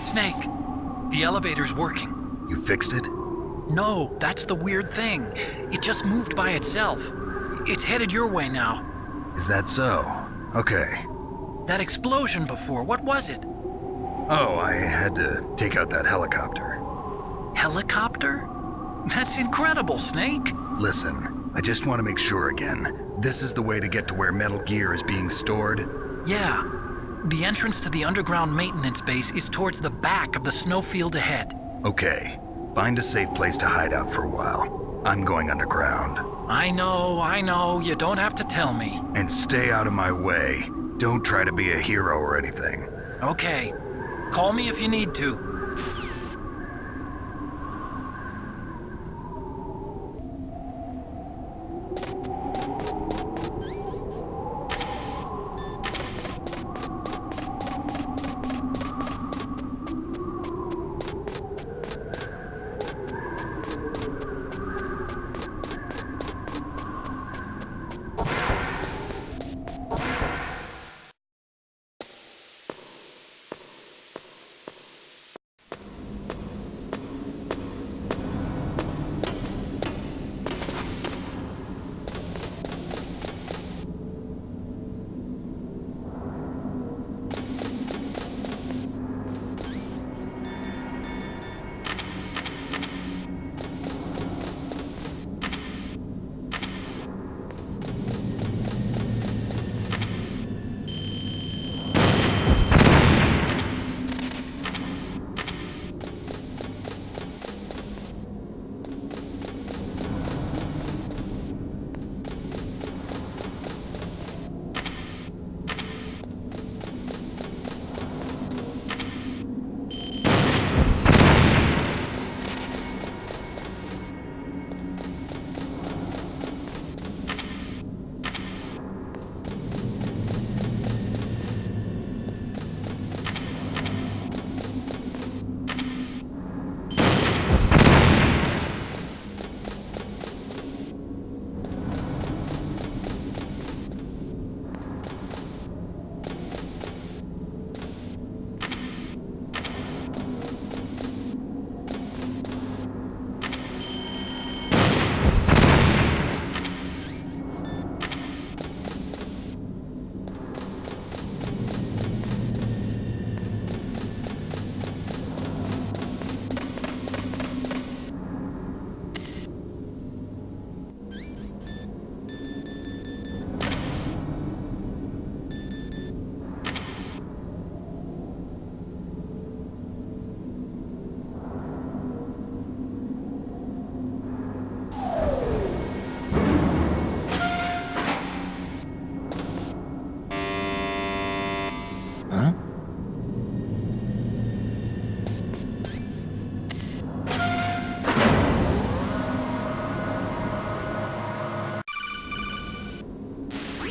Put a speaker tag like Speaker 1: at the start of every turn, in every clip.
Speaker 1: Snake, the elevator's working.
Speaker 2: You fixed it?
Speaker 1: No, that's the weird thing. It just moved by itself. It's headed your way now.
Speaker 2: Is that so? Okay.
Speaker 1: That explosion before, what was it?
Speaker 2: Oh, I had to take out that helicopter.
Speaker 1: Helicopter? That's incredible, Snake.
Speaker 2: Listen, I just want to make sure again. This is the way to get to where Metal Gear is being stored?
Speaker 1: Yeah. The entrance to the underground maintenance base is towards the back of the snowfield ahead.
Speaker 2: Okay. Find a safe place to hide out for a while. I'm going underground.
Speaker 1: I know. You don't have to tell me.
Speaker 2: And stay out of my way. Don't try to be a hero or anything.
Speaker 1: Okay. Call me if you need to.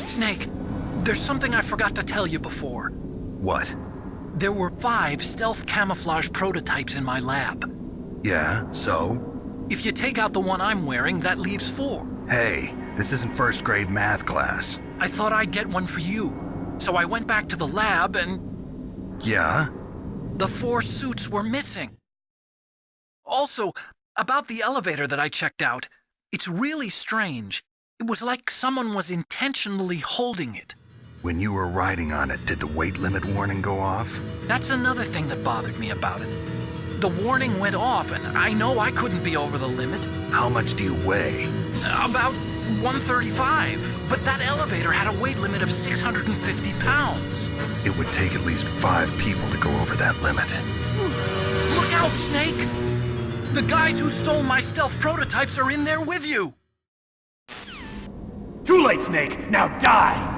Speaker 1: Snake, there's something I forgot to tell you before.
Speaker 2: What?
Speaker 1: There were 5 stealth camouflage prototypes in my lab.
Speaker 2: Yeah, so?
Speaker 1: If you take out the one I'm wearing, that leaves 4.
Speaker 2: Hey, this isn't first grade math class.
Speaker 1: I thought I'd get one for you. So I went back to the lab and...
Speaker 2: Yeah?
Speaker 1: The 4 suits were missing. Also, about the elevator that I checked out, it's really strange. It was like someone was intentionally holding it.
Speaker 2: When you were riding on it, did the weight limit warning go off?
Speaker 1: That's another thing that bothered me about it. The warning went off, and I know I couldn't be over the limit.
Speaker 2: How much do you weigh?
Speaker 1: About 135, but that elevator had a weight limit of 650 pounds.
Speaker 2: It would take at least 5 people to go over that limit.
Speaker 1: Look out, Snake! The guys who stole my stealth prototypes are in there with you!
Speaker 3: Too late, Snake! Now die!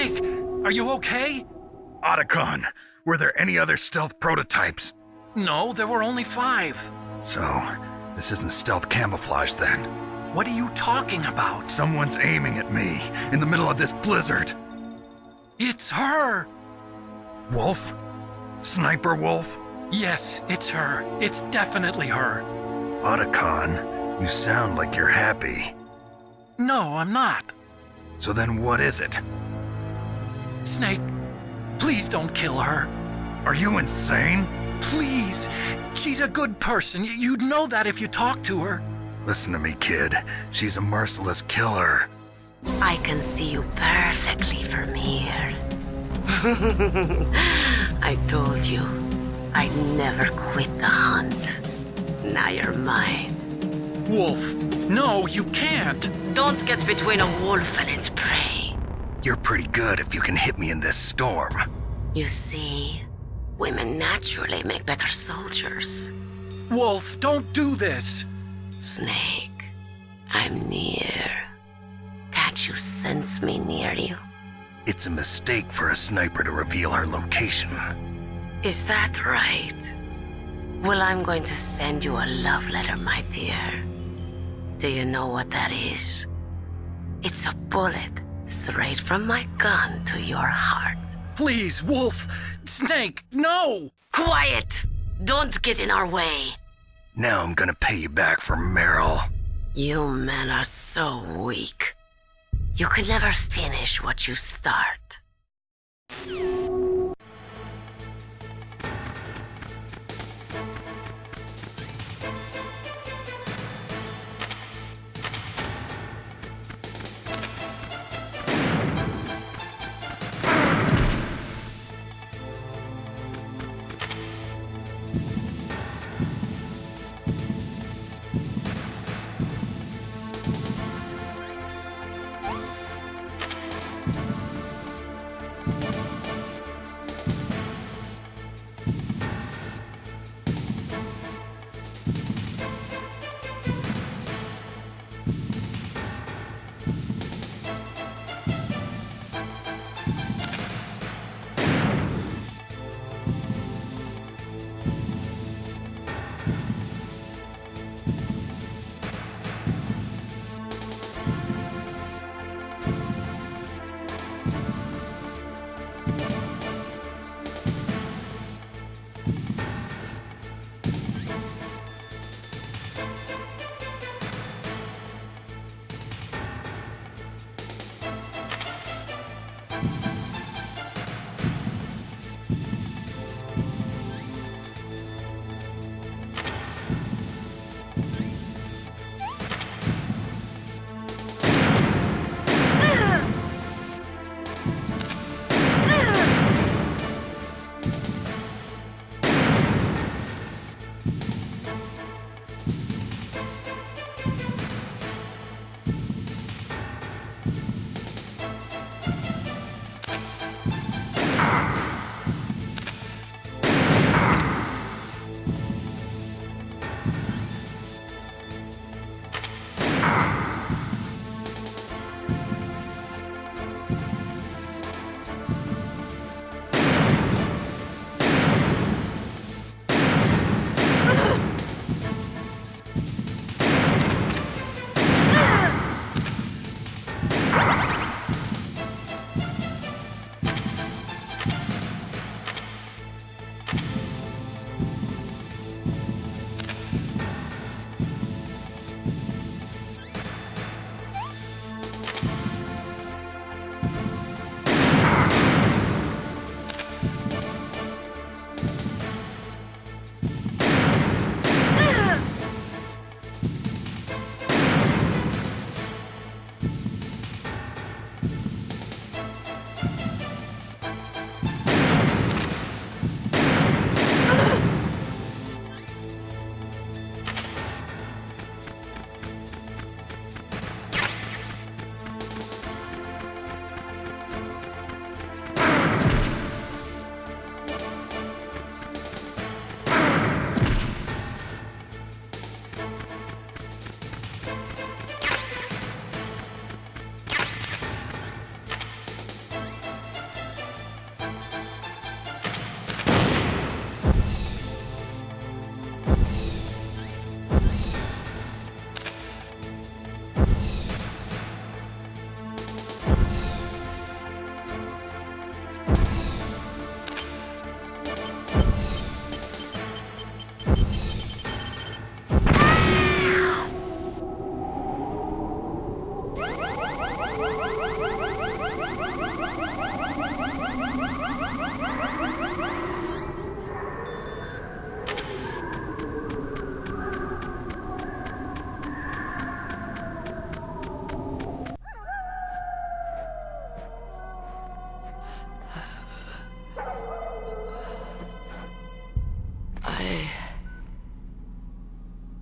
Speaker 1: Snake, are you okay?
Speaker 2: Otacon, were there any other stealth prototypes?
Speaker 1: No, there were only 5.
Speaker 2: So, this isn't stealth camouflage then.
Speaker 1: What are you talking about?
Speaker 2: Someone's aiming at me in the middle of this blizzard.
Speaker 1: It's her!
Speaker 2: Wolf? Sniper Wolf?
Speaker 1: Yes, it's her. It's definitely her.
Speaker 2: Otacon, you sound like you're happy.
Speaker 1: No, I'm not.
Speaker 2: So then what is it?
Speaker 1: Snake, please don't kill her.
Speaker 2: Are you insane?
Speaker 1: Please. She's a good person. You'd know that if you talked to her.
Speaker 2: Listen to me, kid. She's a merciless killer.
Speaker 4: I can see you perfectly from here. I told you, I'd never quit the hunt. Now you're mine.
Speaker 1: Wolf, no, you can't.
Speaker 4: Don't get between a wolf and its prey.
Speaker 2: You're pretty good if you can hit me in this storm.
Speaker 4: You see, women naturally make better soldiers.
Speaker 1: Wolf, don't do this.
Speaker 4: Snake, I'm near. Can't you sense me near you?
Speaker 2: It's a mistake for a sniper to reveal her location.
Speaker 4: Is that right? Well, I'm going to send you a love letter, my dear. Do you know what that is? It's a bullet straight from my gun to your heart.
Speaker 1: Please, Wolf. Snake, no!
Speaker 4: Quiet! Don't get in our way.
Speaker 2: Now I'm gonna pay you back for Meryl.
Speaker 4: You men are so weak. You can never finish what you start.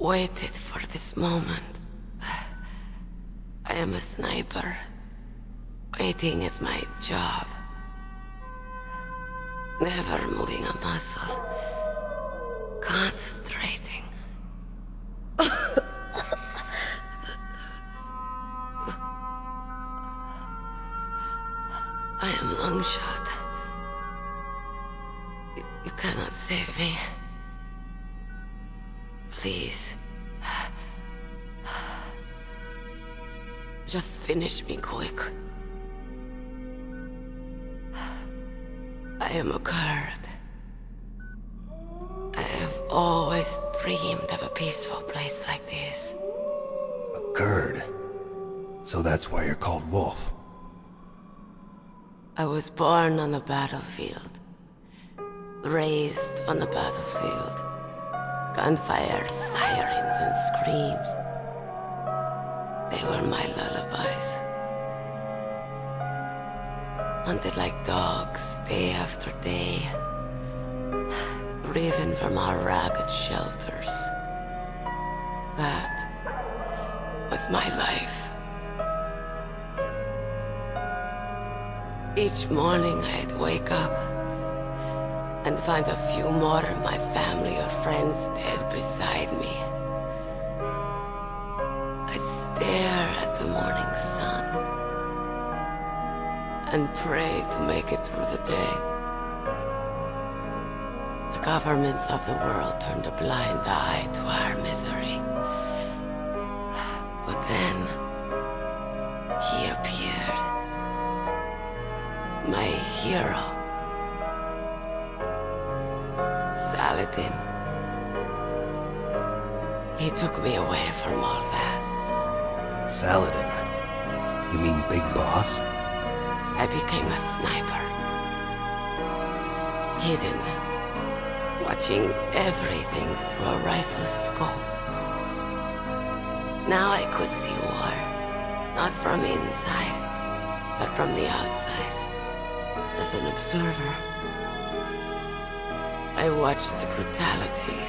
Speaker 4: waited for this moment. I am a sniper. Waiting is my job. Never moving a muscle. Concentrating. I am Longshot. You cannot save me. Please. Just finish me quick. I am a Kurd. I have always dreamed of a peaceful place like this.
Speaker 3: A Kurd. So that's why you're called Wolf.
Speaker 4: I was born on the battlefield. Raised on the battlefield. Gunfire, sirens, and screams. They were my lullabies. Hunted like dogs, day after day. Driven from our ragged shelters. That was my life. Each morning I'd wake up and find a few more of my family or friends dead beside me. I'd stare at the morning sun and pray to make it through the day. The governments of the world turned a blind eye to our misery. But then, he appeared. My hero. Saladin. He took me away from all that.
Speaker 3: Saladin? You mean Big Boss?
Speaker 4: I became a sniper. Hidden. Watching everything through a rifle's scope. Now I could see war. Not from inside, but from the outside. As an observer. I watched the brutality,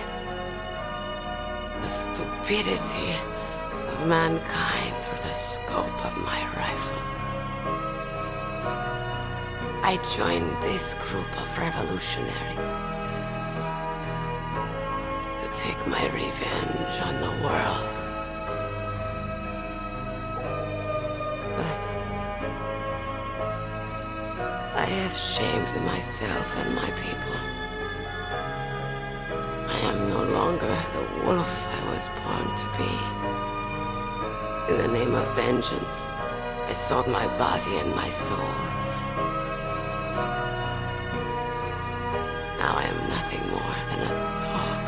Speaker 4: the stupidity of mankind through the scope of my rifle. I joined this group of revolutionaries to take my revenge on the world. But I have shamed myself and my people. I am no longer the wolf I was born to be. In the name of vengeance, I sold my body and my soul. Now I am nothing more than a dog.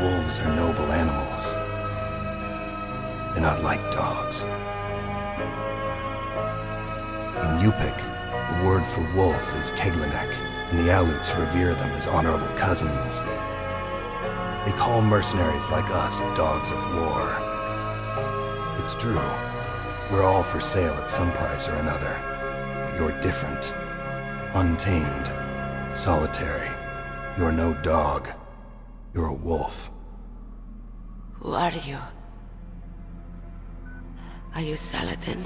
Speaker 3: Wolves are noble animals. They're not like dogs. In Yupik, the word for wolf is Keglenek, and the Aleuts revere them as honorable cousins. They call mercenaries like us dogs of war. It's true, we're all for sale at some price or another. But you're different. Untamed. Solitary. You're no dog. You're a wolf.
Speaker 4: Who are you? Are you Saladin?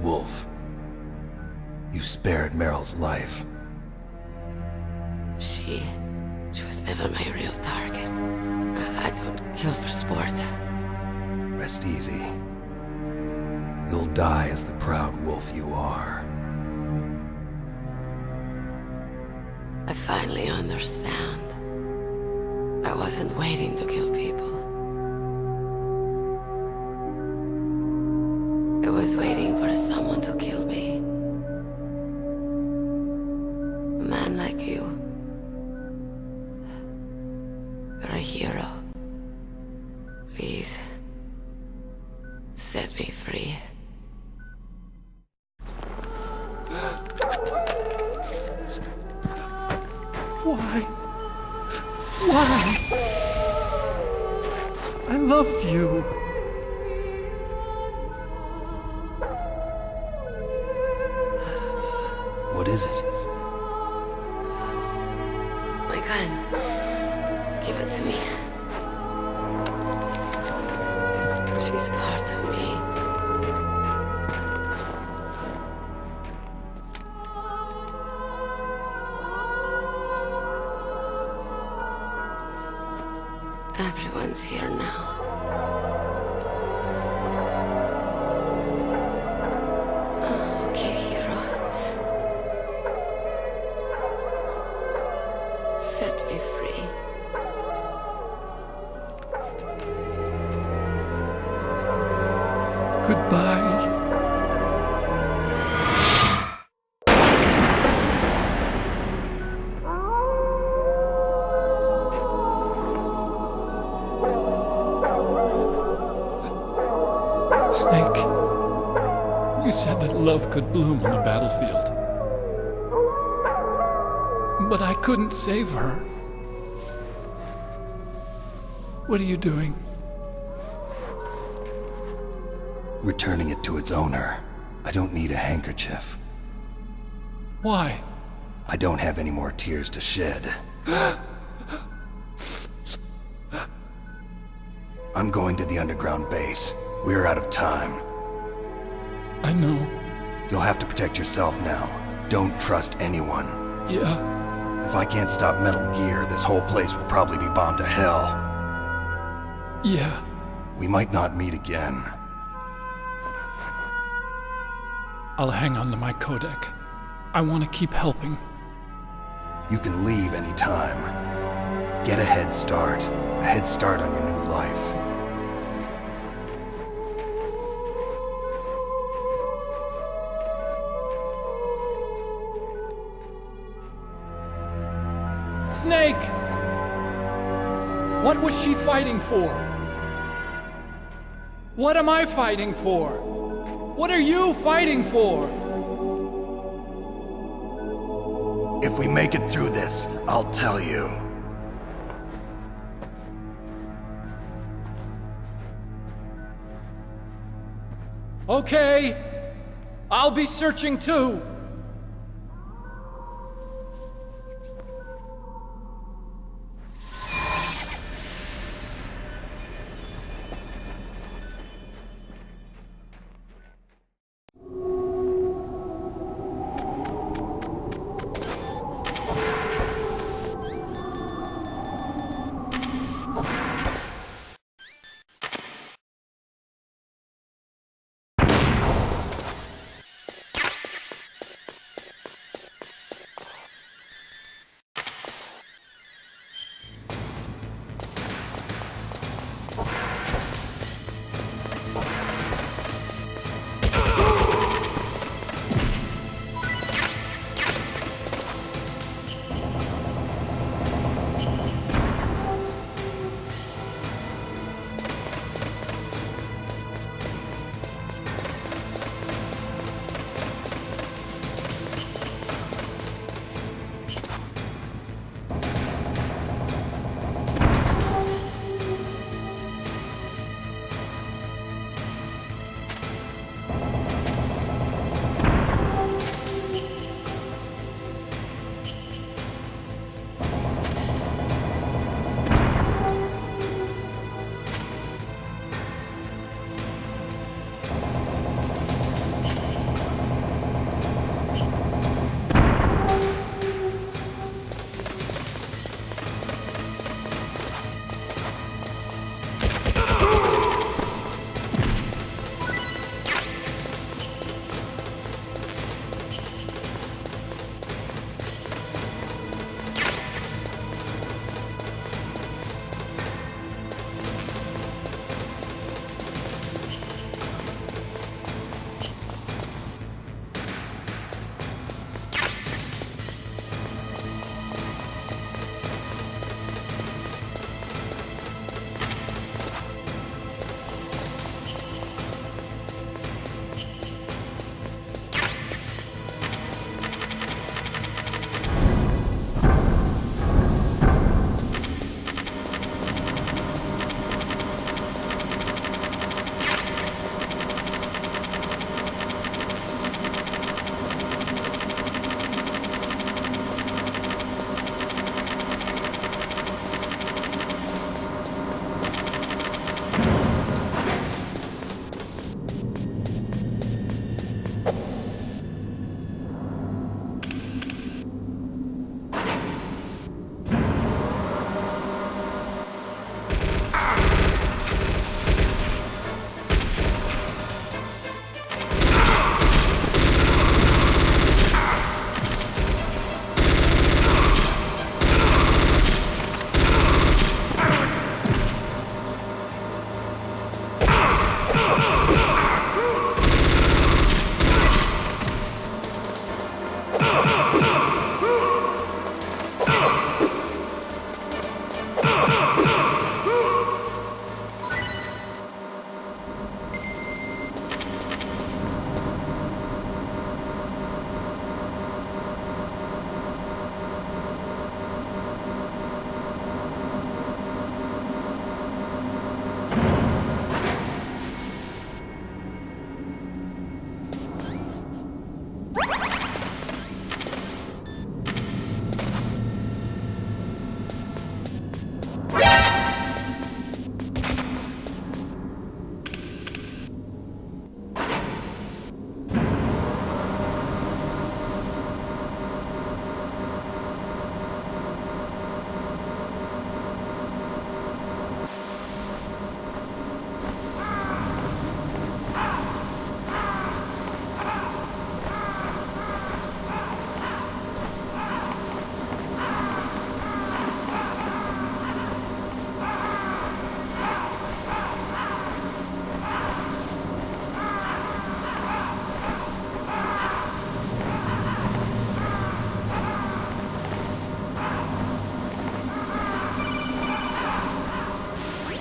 Speaker 3: Wolf. You spared Meryl's life.
Speaker 4: She was never my real target. I don't kill for sport.
Speaker 3: Rest easy. You'll die as the proud wolf you are.
Speaker 4: I finally understand. I wasn't waiting to kill people. I was waiting for someone to kill me. A man like you. You're a hero. Please, set me free.
Speaker 5: Why? Why? I loved you.
Speaker 3: What is it?
Speaker 4: My gun. Give it to me. She's part of me. Everyone's here now. Okay, hero. Set me free.
Speaker 5: Goodbye. Snake, you said that love could bloom on the battlefield. But I couldn't save her. What are you doing?
Speaker 3: Returning it to its owner. I don't need a handkerchief.
Speaker 5: Why?
Speaker 3: I don't have any more tears to shed. I'm going to the underground base. We're out of time.
Speaker 5: I know.
Speaker 3: You'll have to protect yourself now. Don't trust anyone.
Speaker 5: Yeah.
Speaker 3: If I can't stop Metal Gear, this whole place will probably be bombed to hell.
Speaker 5: Yeah.
Speaker 3: We might not meet again.
Speaker 5: I'll hang on to my codec. I want to keep helping.
Speaker 3: You can leave anytime. Get a head start. A head start on your new life.
Speaker 5: Snake! What was she fighting for? What am I fighting for? What are you fighting for?
Speaker 3: If we make it through this, I'll tell you.
Speaker 5: Okay. I'll be searching too.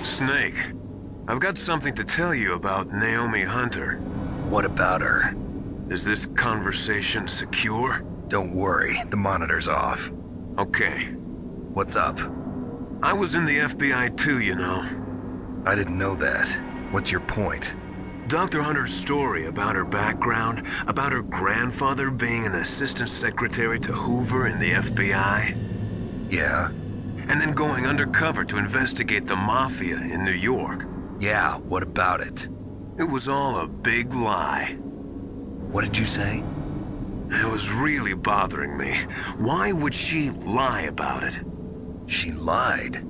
Speaker 6: Snake, I've got something to tell you about Naomi Hunter.
Speaker 2: What about her?
Speaker 6: Is this conversation secure?
Speaker 2: Don't worry, the monitor's off.
Speaker 6: Okay.
Speaker 2: What's up?
Speaker 6: I was in the FBI too, you know.
Speaker 2: I didn't know that. What's your point?
Speaker 6: Dr. Hunter's story about her background, about her grandfather being an assistant secretary to Hoover in the FBI,
Speaker 2: Yeah?
Speaker 6: and then going undercover to investigate the Mafia in New York.
Speaker 2: Yeah, what about it?
Speaker 6: It was all a big lie.
Speaker 2: What did you say?
Speaker 6: It was really bothering me. Why would she lie about it?
Speaker 2: She lied.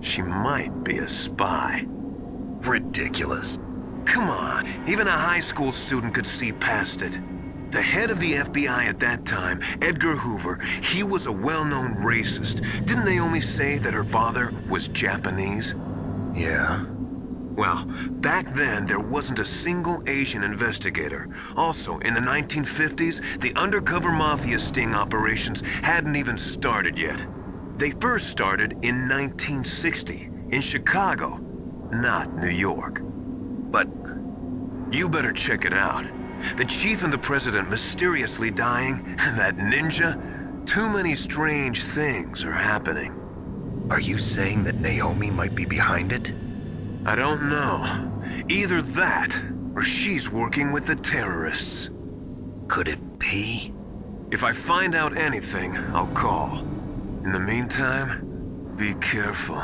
Speaker 6: She might be a spy.
Speaker 2: Ridiculous.
Speaker 6: Come on, even a high school student could see past it. The head of the FBI at that time, Edgar Hoover, he was a well-known racist. Didn't Naomi say that her father was Japanese?
Speaker 2: Yeah?
Speaker 6: Well, back then there wasn't a single Asian investigator. Also, in the 1950s, the undercover mafia sting operations hadn't even started yet. They first started in 1960, in Chicago, not New York.
Speaker 2: But
Speaker 6: You better check it out. The chief and the president mysteriously dying, and that ninja? Too many strange things are happening.
Speaker 2: are you saying that Naomi might be behind it?
Speaker 6: I don't know. Either that, or she's working with the terrorists.
Speaker 2: Could it be?
Speaker 6: If I find out anything, I'll call. In the meantime, be careful.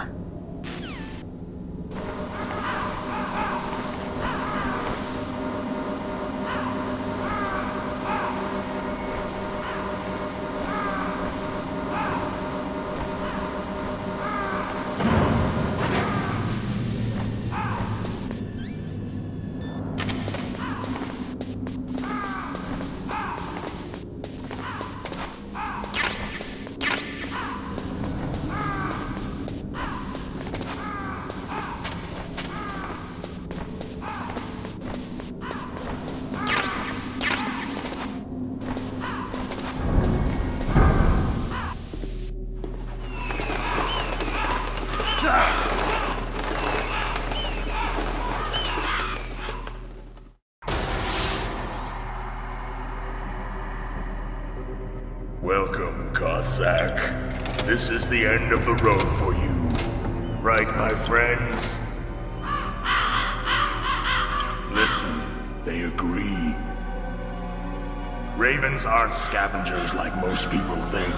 Speaker 7: Welcome, Cossack. This is the end of the road for you. Right, my friends? Listen, they agree. Ravens aren't scavengers like most people think.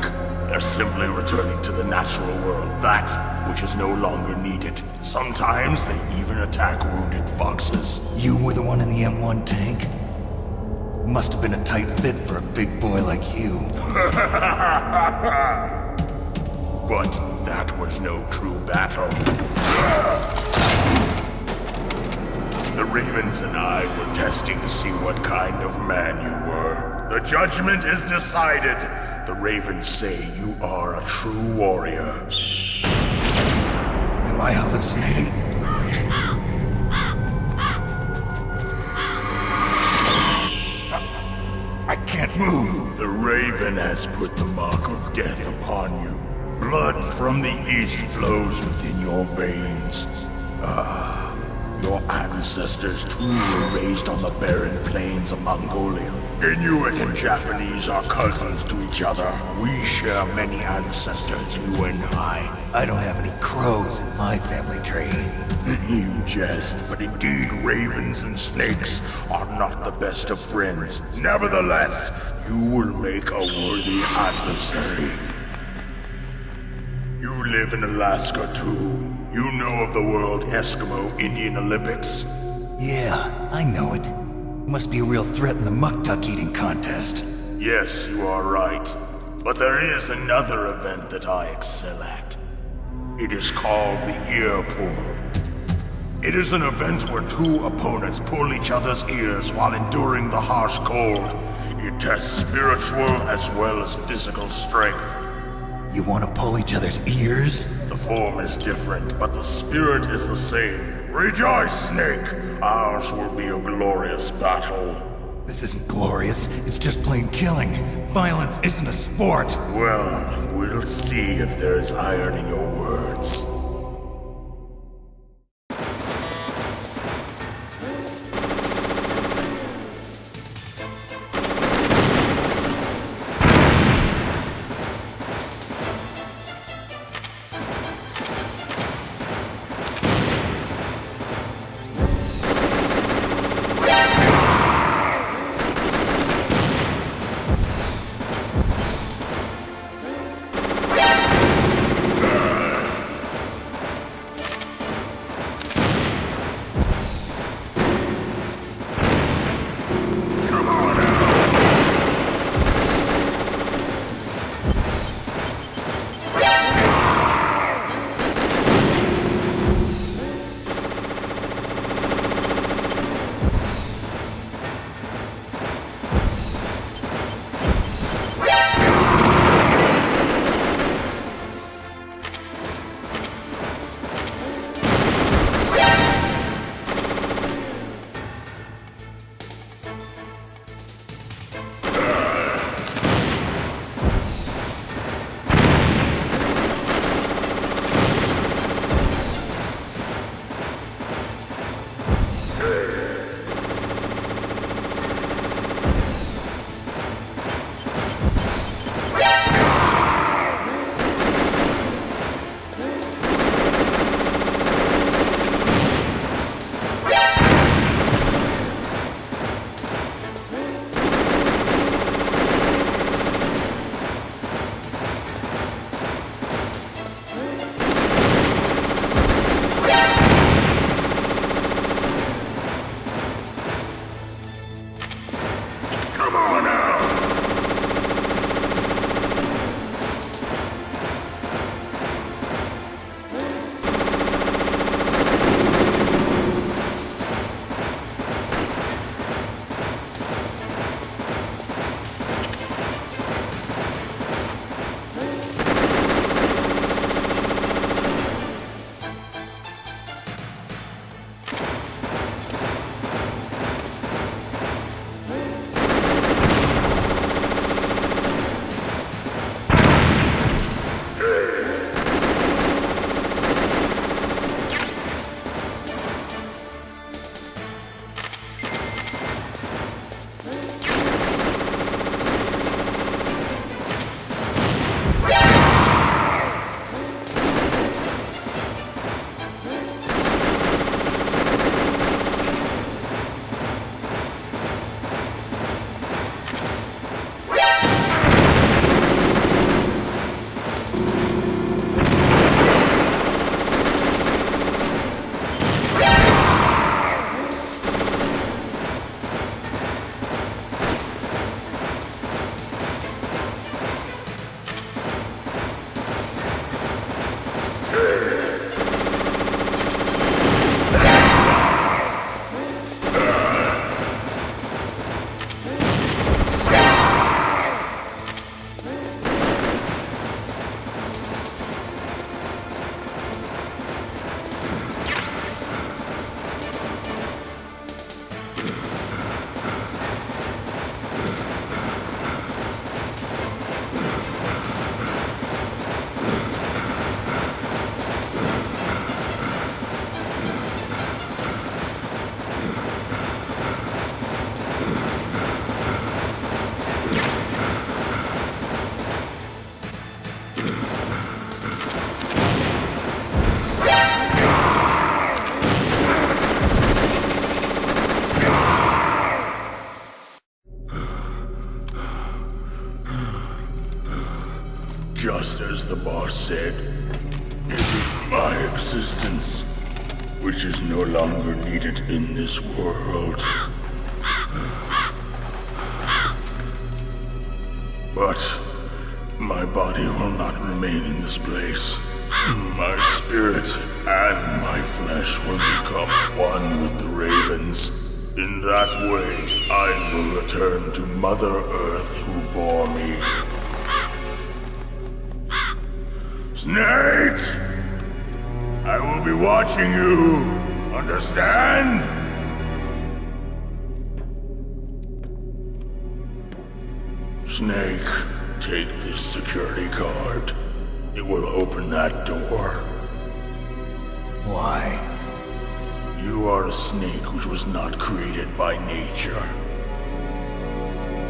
Speaker 7: They're simply returning to the natural world, that which is no longer needed. Sometimes they even attack wounded foxes.
Speaker 3: You were the one in the M1 tank? Must have been a tight fit for a big boy like you.
Speaker 7: But that was no true battle. The Ravens and I were testing to see what kind of man you were. The judgment is decided. The Ravens say you are a true warrior.
Speaker 3: Am I hallucinating? I can't move.
Speaker 7: The Raven has put the mark of death upon you. Blood from the east flows within your veins. Ah, your ancestors too were raised on the barren plains of Mongolia. Inuit and Japanese are cousins to each other. We share many ancestors, you and I.
Speaker 3: I don't have any crows in my family tree.
Speaker 7: You jest, but indeed ravens and snakes are not the best of friends. Nevertheless, you will make a worthy adversary. You live in Alaska too. You know of the World Eskimo Indian Olympics?
Speaker 3: Yeah, I know it. Must be a real threat in the muck-duck eating contest.
Speaker 7: Yes, you are right. But there is another event that I excel at. It is called the ear pull. It is an event where two opponents pull each other's ears while enduring the harsh cold. It tests spiritual as well as physical strength.
Speaker 3: You want to pull each other's ears?
Speaker 7: The form is different, but the spirit is the same. Rejoice, Snake! Ours will be a glorious battle.
Speaker 3: This isn't glorious. It's just plain killing. Violence isn't a sport.
Speaker 7: Well, we'll see if there's iron in your words. resistance, which is no longer needed in this world. But my body will not remain in this place. My spirit and my flesh will become one with the ravens. In that way, I will return to Mother Earth who bore me. Snake! I will be watching you. Understand? Snake, take this security card. It will open that door.
Speaker 3: Why?
Speaker 7: You are a snake which was not created by nature.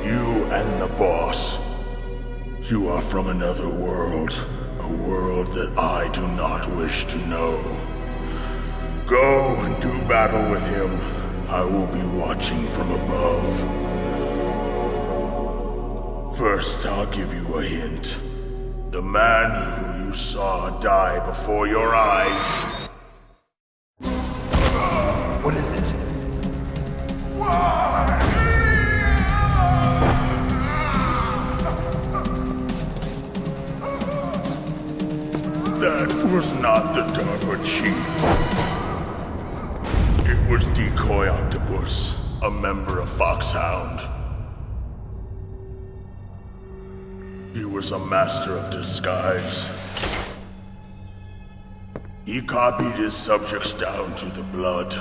Speaker 7: You and the boss. You are from another world. A world that I do not wish to know. Go and do battle with him. I will be watching from above. First, I'll give you a hint. The man who you saw die before your eyes.
Speaker 3: What is it?
Speaker 7: That was not the DARPA chief. It was Decoy Octopus, a member of Foxhound. He was a master of disguise. He copied his subjects down to the blood.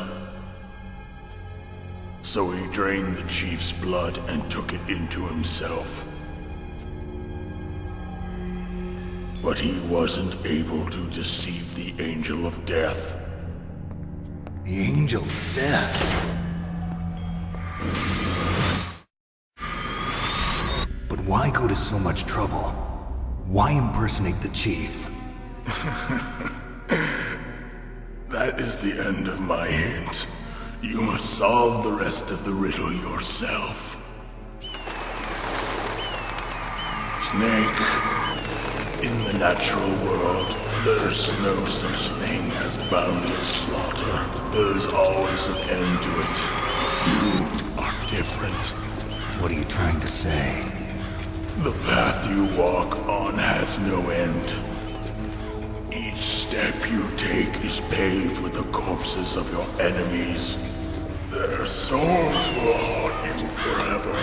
Speaker 7: So he drained the chief's blood and took it into himself. But he wasn't able to deceive the Angel of Death.
Speaker 3: The Angel of Death. But why go to so much trouble? Why impersonate the chief?
Speaker 7: That is the end of my hint. You must solve the rest of the riddle yourself. Snake, in the natural world, there's no such thing as boundless slaughter. There's always an end to it. But you are different.
Speaker 3: What are you trying to say?
Speaker 7: The path you walk on has no end. Each step you take is paved with the corpses of your enemies. Their souls will haunt you forever.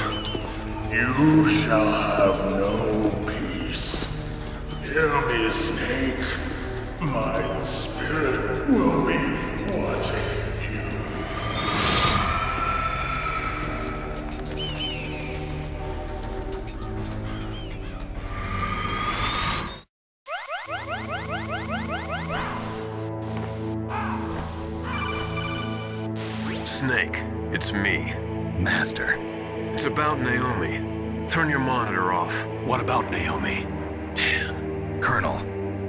Speaker 7: You shall have no peace. Hear me, Snake. My spirit will be watching you.
Speaker 6: Snake, it's me.
Speaker 2: Master.
Speaker 6: It's about Naomi. Turn your monitor off.
Speaker 8: What about Naomi?
Speaker 2: Colonel,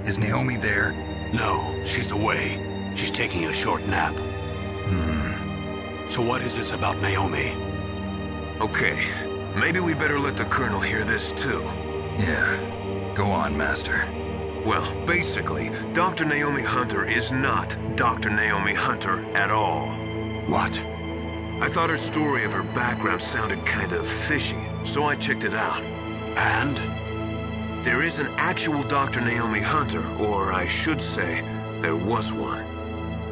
Speaker 2: is Naomi there?
Speaker 8: No, she's away. She's taking a short nap. So what is this about Naomi?
Speaker 6: Okay, maybe we better let the Colonel hear this too.
Speaker 2: Yeah. Go on, Master.
Speaker 6: Well, basically, Dr. Naomi Hunter is not Dr. Naomi Hunter at all.
Speaker 8: What?
Speaker 6: I thought her story of her background sounded kind of fishy, so I checked it out.
Speaker 8: And?
Speaker 6: There is an actual Dr. Naomi Hunter, or I should say, there was one.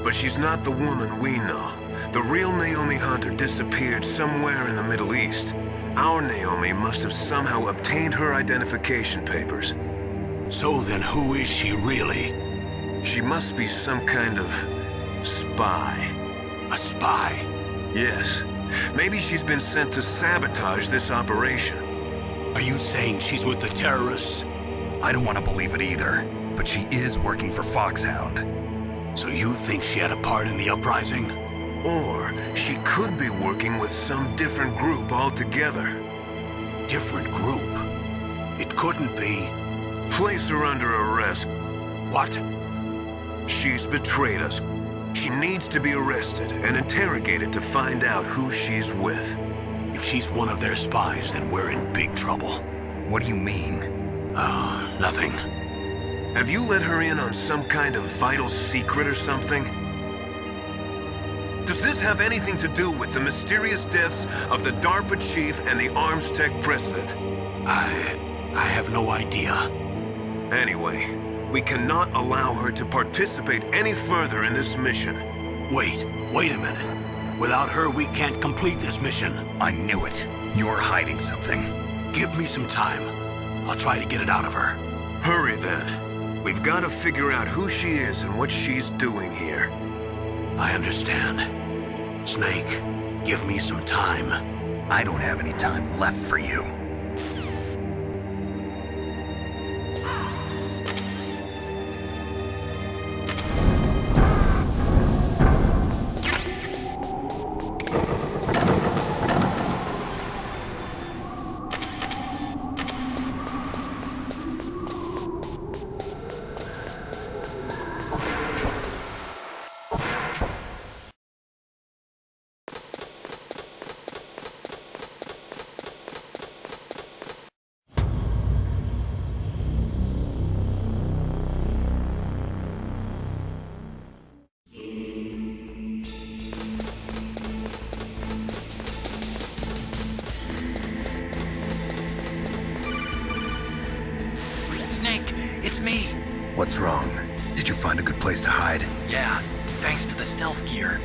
Speaker 6: But she's not the woman we know. The real Naomi Hunter disappeared somewhere in the Middle East. Our Naomi must have somehow obtained her identification papers.
Speaker 8: So then who is she really?
Speaker 6: She must be some kind of spy.
Speaker 8: A spy?
Speaker 6: Yes. Maybe she's been sent to sabotage this operation.
Speaker 8: Are you saying she's with the terrorists?
Speaker 2: I don't want to believe it either, but she is working for Foxhound.
Speaker 8: So you think she had a part in the uprising?
Speaker 6: Or she could be working with some different group altogether.
Speaker 8: Different group? It couldn't be.
Speaker 6: Place her under arrest.
Speaker 8: What?
Speaker 6: She's betrayed us. She needs to be arrested and interrogated to find out who she's with.
Speaker 8: If she's one of their spies, then we're in big trouble.
Speaker 2: What do you mean?
Speaker 8: Nothing.
Speaker 6: Have you let her in on some kind of vital secret or something? Does this have anything to do with the mysterious deaths of the DARPA chief and the Arms Tech president?
Speaker 8: I have no idea.
Speaker 6: Anyway, we cannot allow her to participate any further in this mission.
Speaker 8: Wait a minute. Without her, we can't complete this mission.
Speaker 2: I knew it. You're hiding something.
Speaker 8: Give me some time. I'll try to get it out of her.
Speaker 6: Hurry then. We've got to figure out who she is and what she's doing here.
Speaker 8: I understand. Snake, give me some time.
Speaker 2: I don't have any time left for you.
Speaker 1: Snake, it's me.
Speaker 2: What's wrong? Did you find a good place to hide?
Speaker 1: Yeah, thanks to the stealth gear.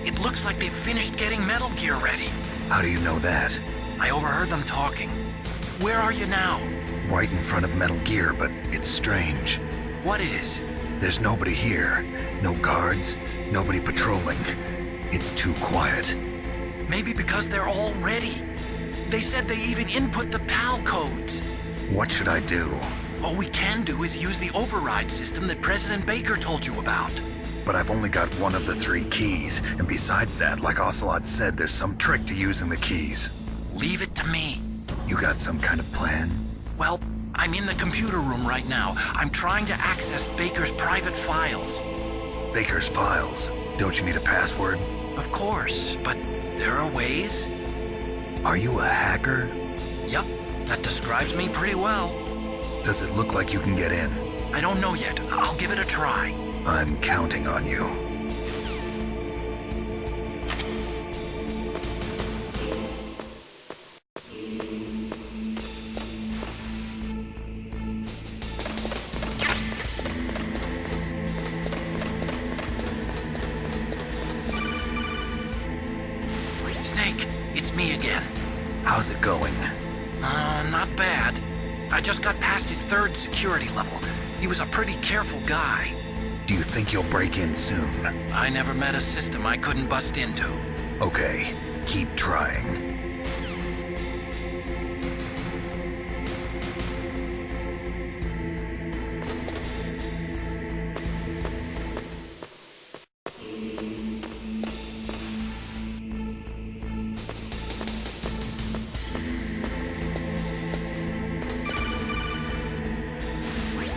Speaker 1: It looks like they've finished getting Metal Gear ready.
Speaker 2: How do you know that?
Speaker 1: I overheard them talking. Where are you now?
Speaker 2: Right in front of Metal Gear, but it's strange.
Speaker 1: What is?
Speaker 2: There's nobody here. No guards, nobody patrolling. It's too quiet.
Speaker 1: Maybe because they're all ready. They said they even input the PAL codes.
Speaker 2: What should I do?
Speaker 1: All we can do is use the override system that President Baker told you about.
Speaker 2: But I've only got one of the 3 keys, and besides that, like Ocelot said, there's some trick to using the keys.
Speaker 1: Leave it to me.
Speaker 2: You got some kind of plan?
Speaker 1: Well, I'm in the computer room right now. I'm trying to access Baker's private files.
Speaker 2: Baker's files. Don't you need a password?
Speaker 1: Of course, but there are ways.
Speaker 2: Are you a hacker?
Speaker 1: Yup, that describes me pretty well.
Speaker 2: Does it look like you can get in?
Speaker 1: I don't know yet. I'll give it a try.
Speaker 2: I'm counting on you.
Speaker 1: Snake, it's me again.
Speaker 2: How's it going?
Speaker 1: Not bad. I just got past his 3rd security level. He was a pretty careful guy.
Speaker 2: Do you think you'll break in soon?
Speaker 1: I never met a system I couldn't bust into.
Speaker 2: Okay, keep trying.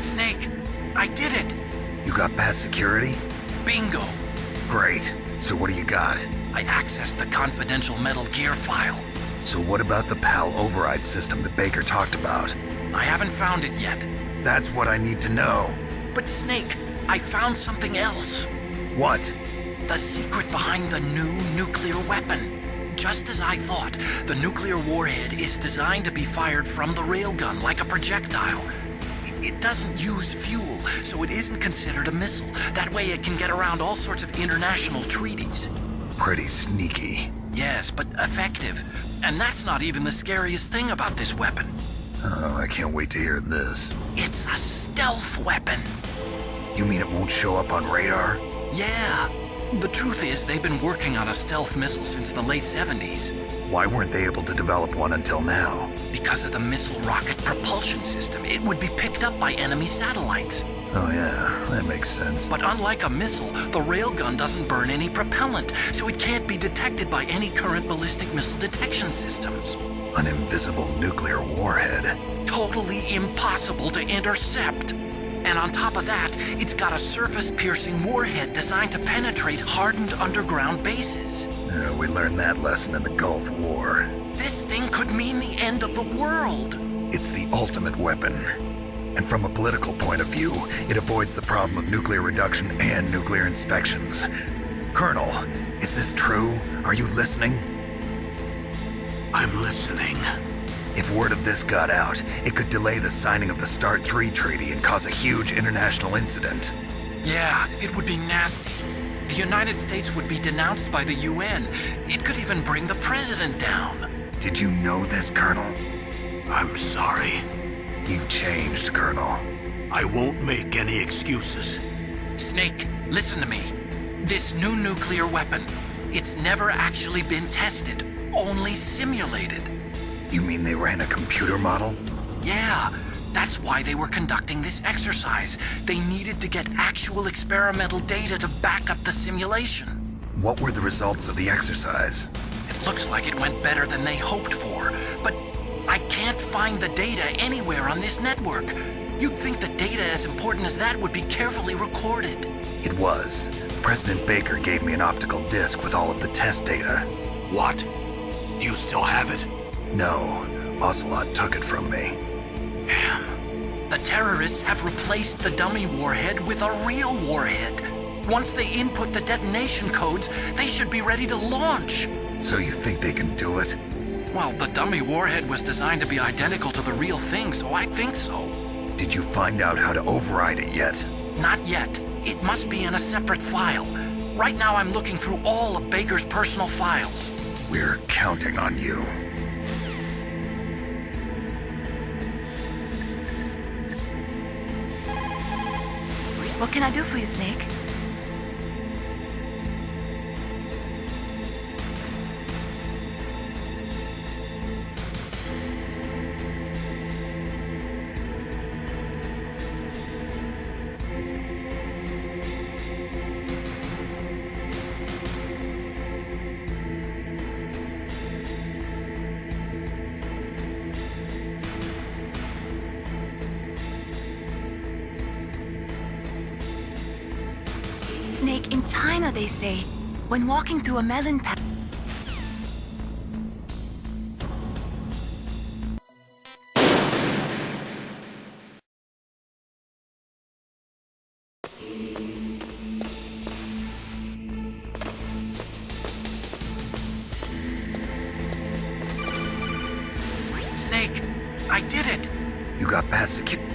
Speaker 1: Snake, I did it!
Speaker 2: You got past security?
Speaker 1: Bingo!
Speaker 2: Great. So what do you got?
Speaker 1: I accessed the confidential Metal Gear file.
Speaker 2: So what about the PAL override system that Baker talked about?
Speaker 1: I haven't found it yet.
Speaker 2: That's what I need to know.
Speaker 1: But Snake, I found something else.
Speaker 2: What?
Speaker 1: The secret behind the new nuclear weapon. Just as I thought, the nuclear warhead is designed to be fired from the railgun like a projectile. It doesn't use fuel, so it isn't considered a missile. That way it can get around all sorts of international treaties.
Speaker 2: Pretty sneaky.
Speaker 1: Yes, but effective. And that's not even the scariest thing about this weapon.
Speaker 2: Oh, I can't wait to hear this.
Speaker 1: It's a stealth weapon.
Speaker 2: You mean it won't show up on radar?
Speaker 1: Yeah. The truth is, they've been working on a stealth missile since the late 70s.
Speaker 2: Why weren't they able to develop one until now?
Speaker 1: Because of the missile rocket propulsion system, it would be picked up by enemy satellites.
Speaker 2: Oh yeah, that makes sense.
Speaker 1: But unlike a missile, the railgun doesn't burn any propellant, so it can't be detected by any current ballistic missile detection systems.
Speaker 2: An invisible nuclear warhead.
Speaker 1: Totally impossible to intercept. And on top of that, it's got a surface-piercing warhead designed to penetrate hardened underground bases.
Speaker 2: We learned that lesson in the Gulf War.
Speaker 1: This thing could mean the end of the world.
Speaker 2: It's the ultimate weapon. And from a political point of view, it avoids the problem of nuclear reduction and nuclear inspections. Colonel, is this true? Are you listening?
Speaker 8: I'm listening.
Speaker 2: If word of this got out, it could delay the signing of the START 3 treaty and cause a huge international incident.
Speaker 1: Yeah, it would be nasty. The United States would be denounced by the UN. It could even bring the president down.
Speaker 2: Did you know this, Colonel?
Speaker 8: I'm sorry.
Speaker 2: You changed, Colonel.
Speaker 8: I won't make any excuses.
Speaker 1: Snake, listen to me. This new nuclear weapon, it's never actually been tested, only simulated.
Speaker 2: You mean they ran a computer model?
Speaker 1: Yeah, that's why they were conducting this exercise. They needed to get actual experimental data to back up the simulation.
Speaker 2: What were the results of the exercise?
Speaker 1: It looks like it went better than they hoped for, but I can't find the data anywhere on this network. You'd think the data as important as that would be carefully recorded.
Speaker 2: It was. President Baker gave me an optical disc with all of the test data.
Speaker 8: What? Do you still have it?
Speaker 2: No, Ocelot took it from me.
Speaker 1: Damn. The terrorists have replaced the dummy warhead with a real warhead. Once they input the detonation codes, they should be ready to launch.
Speaker 2: So you think they can do it?
Speaker 1: Well, the dummy warhead was designed to be identical to the real thing, so I think so.
Speaker 2: Did you find out how to override it yet?
Speaker 1: Not yet. It must be in a separate file. Right now I'm looking through all of Baker's personal files.
Speaker 2: We're counting on you.
Speaker 9: What can I do for you, Snake? Snake, in China they say, when walking through a melon patch.
Speaker 1: Snake, I did it!
Speaker 2: You got past security.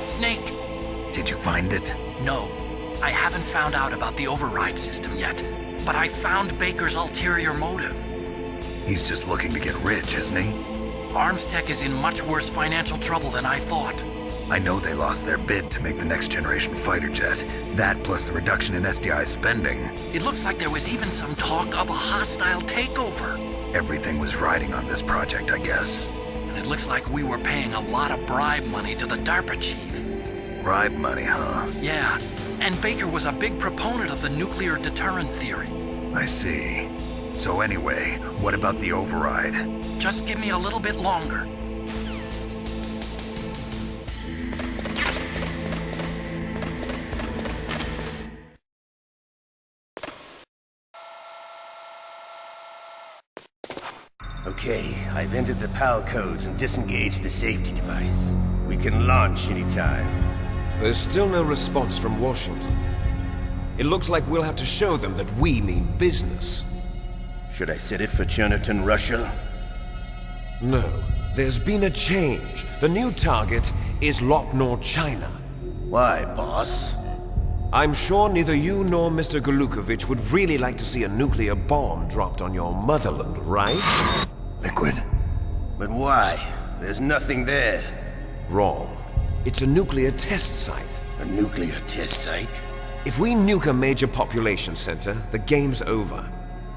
Speaker 1: Snake!
Speaker 2: Did you find it?
Speaker 1: No. I haven't found out about the override system yet, but I found Baker's ulterior motive.
Speaker 2: He's just looking to get rich, isn't he?
Speaker 1: Armstech is in much worse financial trouble than I thought.
Speaker 2: I know they lost their bid to make the next generation fighter jet. That plus the reduction in SDI spending.
Speaker 1: It looks like there was even some talk of a hostile takeover.
Speaker 2: Everything was riding on this project, I guess.
Speaker 1: And it looks like we were paying a lot of bribe money to the DARPA chief.
Speaker 2: Bribe money, huh?
Speaker 1: Yeah, and Baker was a big proponent of the nuclear deterrent theory.
Speaker 2: I see. So anyway, what about the override?
Speaker 1: Just give me a little bit longer.
Speaker 10: Okay, I've entered the PAL codes and disengaged the safety device. We can launch anytime.
Speaker 11: There's still no response from Washington. It looks like we'll have to show them that we mean business.
Speaker 10: Should I set it for Cherniton, Russia?
Speaker 11: No, there's been a change. The new target is Lopnor, China.
Speaker 10: Why, boss?
Speaker 11: I'm sure neither you nor Mr. Golukovich would really like to see a nuclear bomb dropped on your motherland, right?
Speaker 2: Liquid.
Speaker 10: But why? There's nothing there.
Speaker 11: Wrong. It's a nuclear test site.
Speaker 10: A nuclear test site?
Speaker 11: If we nuke a major population center, the game's over.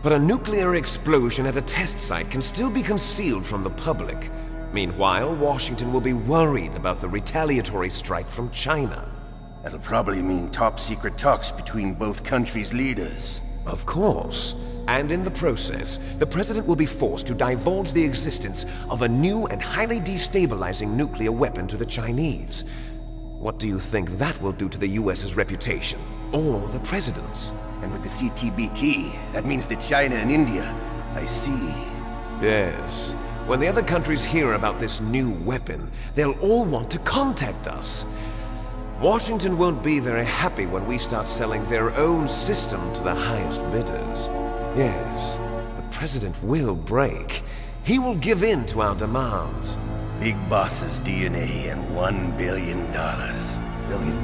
Speaker 11: But a nuclear explosion at a test site can still be concealed from the public. Meanwhile, Washington will be worried about the retaliatory strike from China.
Speaker 10: That'll probably mean top-secret talks between both countries' leaders.
Speaker 11: Of course. And in the process, the President will be forced to divulge the existence of a new and highly destabilizing nuclear weapon to the Chinese. What do you think that will do to the US's reputation? Or the President's?
Speaker 10: And with the CTBT, that means that China and India... I see.
Speaker 11: Yes. When the other countries hear about this new weapon, they'll all want to contact us. Washington won't be very happy when we start selling their own system to the highest bidders. Yes, the President will break. He will give in to our demands.
Speaker 10: Big Boss's DNA and $1 billion.
Speaker 3: $1 billion?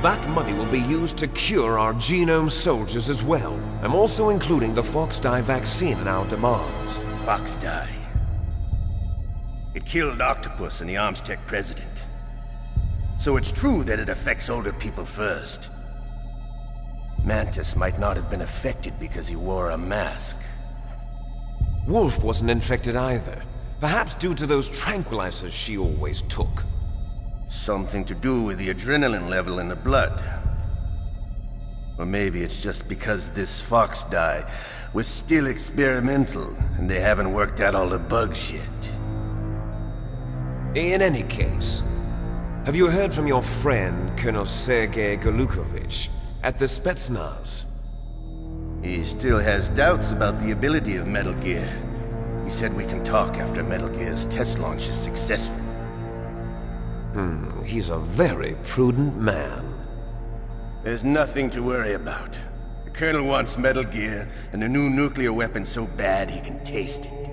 Speaker 11: That money will be used to cure our genome soldiers as well. I'm also including the Foxdie vaccine in our demands.
Speaker 10: Foxdie. It killed Octopus and the Armstech president. So it's true that it affects older people first. Mantis might not have been affected because he wore a mask.
Speaker 11: Wolf wasn't infected either. Perhaps due to those tranquilizers she always took.
Speaker 10: Something to do with the adrenaline level in the blood. Or maybe it's just because this Foxdie was still experimental and they haven't worked out all the bugs yet.
Speaker 11: In any case, have you heard from your friend, Colonel Sergei Golukovich, at the Spetsnaz?
Speaker 10: He still has doubts about the ability of Metal Gear. He said we can talk after Metal Gear's test launch is successful.
Speaker 11: He's a very prudent man.
Speaker 10: There's nothing to worry about. The Colonel wants Metal Gear and a new nuclear weapon so bad he can taste it.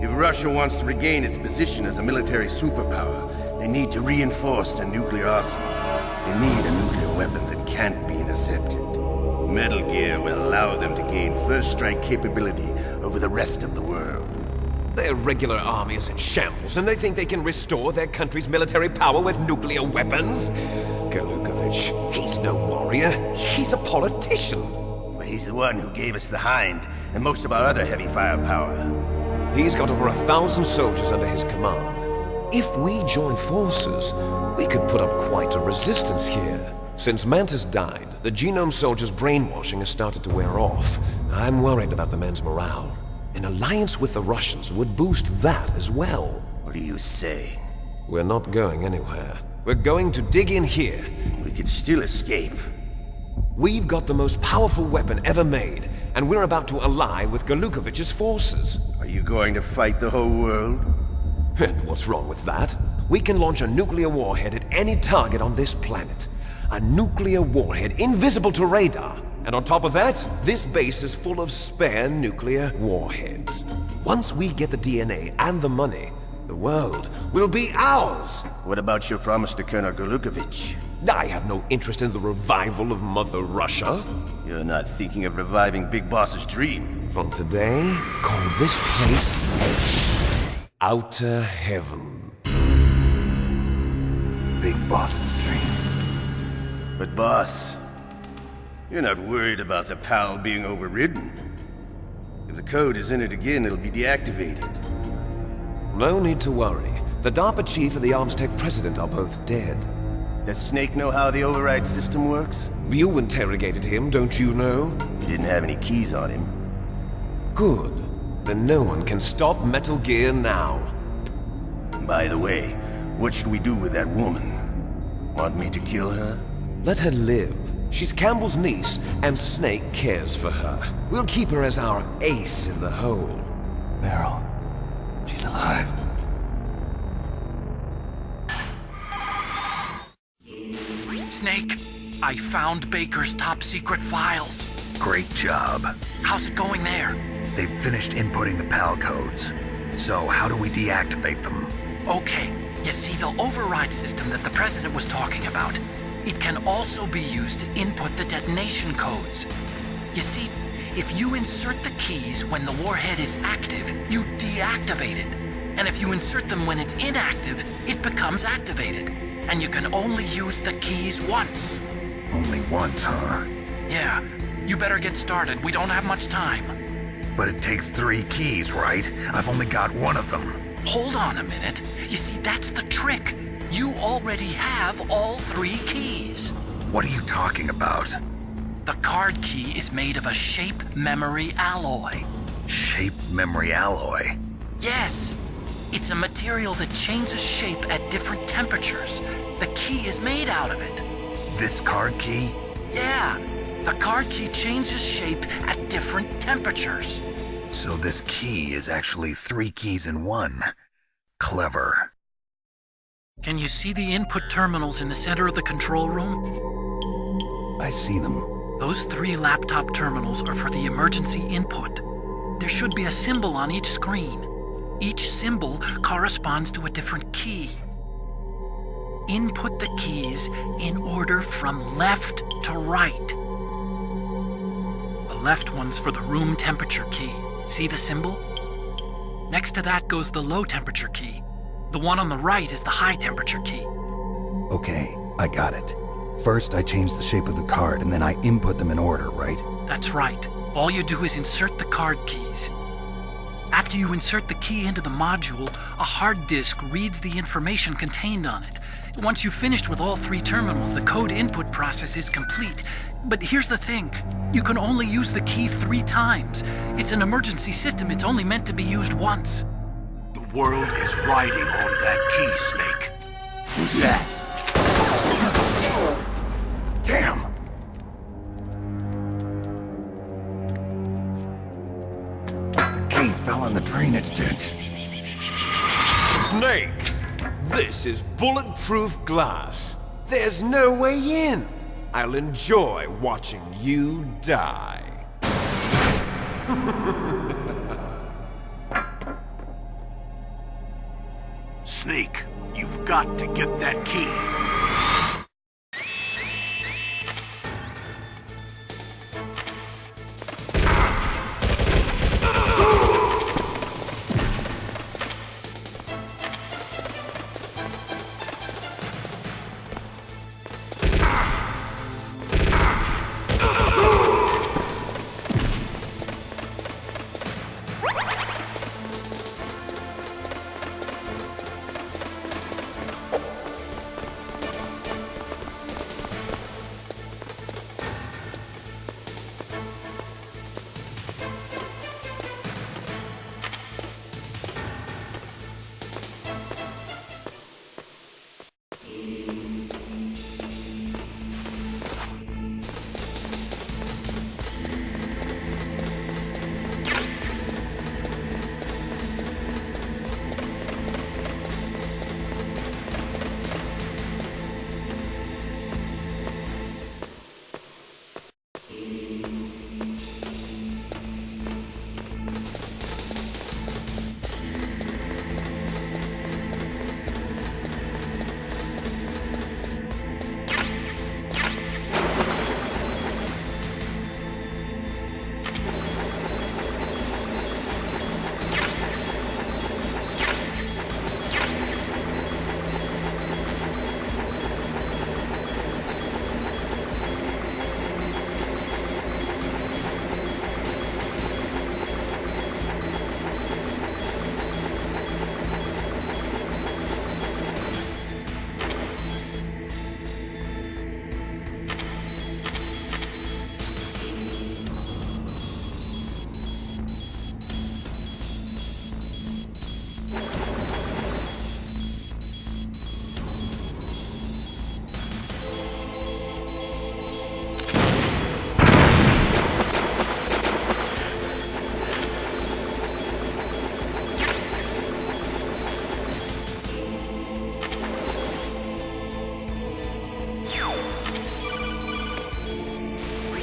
Speaker 10: If Russia wants to regain its position as a military superpower, they need to reinforce their nuclear arsenal. They need a nuclear weapon that can't be intercepted. Metal Gear will allow them to gain first strike capability over the rest of the world.
Speaker 11: Their regular army is in shambles, and they think they can restore their country's military power with nuclear weapons? Golukovich, he's no warrior. He's a politician.
Speaker 10: But he's the one who gave us the Hind and most of our other heavy firepower.
Speaker 11: He's got over 1,000 soldiers under his command. If we join forces, we could put up quite a resistance here. Since Mantis died, the Genome Soldiers' brainwashing has started to wear off. I'm worried about the men's morale. An alliance with the Russians would boost that as well.
Speaker 10: What are you saying?
Speaker 11: We're not going anywhere. We're going to dig in here.
Speaker 10: We could still escape.
Speaker 11: We've got the most powerful weapon ever made, and we're about to ally with Golukovich's forces.
Speaker 10: Are you going to fight the whole world?
Speaker 11: And what's wrong with that? We can launch a nuclear warhead at any target on this planet. A nuclear warhead invisible to radar. And on top of that, this base is full of spare nuclear warheads. Once we get the DNA and the money, the world will be ours!
Speaker 10: What about your promise to Colonel Golukovich?
Speaker 11: I have no interest in the revival of Mother Russia.
Speaker 10: You're not thinking of reviving Big Boss's dream.
Speaker 11: From today, call this place Outer Heaven.
Speaker 3: Big Boss's dream.
Speaker 10: But boss, you're not worried about the PAL being overridden. If the code is entered again, it'll be deactivated.
Speaker 11: No need to worry. The DARPA chief and the Armstech president are both dead.
Speaker 10: Does Snake know how the override system works?
Speaker 11: You interrogated him, don't you know?
Speaker 10: He didn't have any keys on him.
Speaker 11: Good. Then no one can stop Metal Gear now.
Speaker 10: By the way, what should we do with that woman? Want me to kill her?
Speaker 11: Let her live. She's Campbell's niece, and Snake cares for her. We'll keep her as our ace in the hole.
Speaker 3: Meryl, she's alive.
Speaker 1: Snake, I found Baker's top-secret files.
Speaker 2: Great job.
Speaker 1: How's it going there?
Speaker 2: They've finished inputting the PAL codes. So how do we deactivate them?
Speaker 1: Okay, you see the override system that the President was talking about? It can also be used to input the detonation codes. You see, if you insert the keys when the warhead is active, you deactivate it. And if you insert them when it's inactive, it becomes activated. And you can only use the keys once.
Speaker 2: Only once, huh?
Speaker 1: Yeah, you better get started. We don't have much time.
Speaker 2: But it takes 3 keys, right? I've only got one of them.
Speaker 1: Hold on a minute. You see, that's the trick. You already have all 3 keys.
Speaker 2: What are you talking about?
Speaker 1: The card key is made of a shape memory alloy.
Speaker 2: Shape memory alloy?
Speaker 1: Yes. It's a material that changes shape at different temperatures. The key is made out of it.
Speaker 2: This card key?
Speaker 1: Yeah. The card key changes shape at different temperatures.
Speaker 2: So this key is actually 3 keys in one. Clever.
Speaker 1: Can you see the input terminals in the center of the control room?
Speaker 3: I see them.
Speaker 1: Those 3 laptop terminals are for the emergency input. There should be a symbol on each screen. Each symbol corresponds to a different key. Input the keys in order from left to right. The left one's for the room temperature key. See the symbol? Next to that goes the low temperature key. The one on the right is the high temperature key.
Speaker 3: Okay, I got it. First, I change the shape of the card, and then I input them in order, right?
Speaker 1: That's right. All you do is insert the card keys. After you insert the key into the module, a hard disk reads the information contained on it. Once you've finished with all 3 terminals, the code input process is complete. But here's the thing. You can only use the key 3 times. It's an emergency system. It's only meant to be used once.
Speaker 8: The world is riding on that key, Snake.
Speaker 7: Who's that?
Speaker 3: Damn! The key fell in the drainage ditch.
Speaker 11: Snake! This is bulletproof glass. There's no way in. I'll enjoy watching you die.
Speaker 8: Snake, you've got to get that key.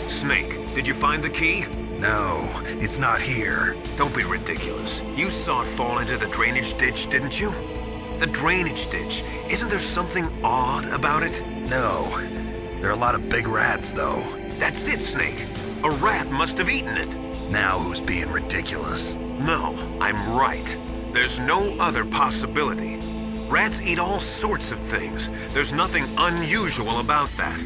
Speaker 6: Snake, did you find the key?
Speaker 2: No, it's not here.
Speaker 6: Don't be ridiculous. You saw it fall into the drainage ditch, didn't you? The drainage ditch. Isn't there something odd about it?
Speaker 2: No. There are a lot of big rats, though.
Speaker 6: That's it, Snake. A rat must have eaten it.
Speaker 2: Now who's being ridiculous?
Speaker 6: No, I'm right. There's no other possibility. Rats eat all sorts of things. There's nothing unusual about that.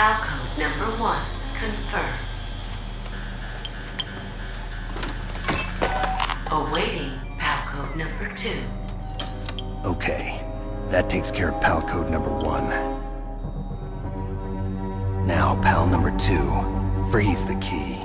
Speaker 4: PAL code number 1 confirmed. Awaiting PAL code number 2.
Speaker 3: Okay, that takes care of PAL code number 1. Now, PAL number 2, freeze the key.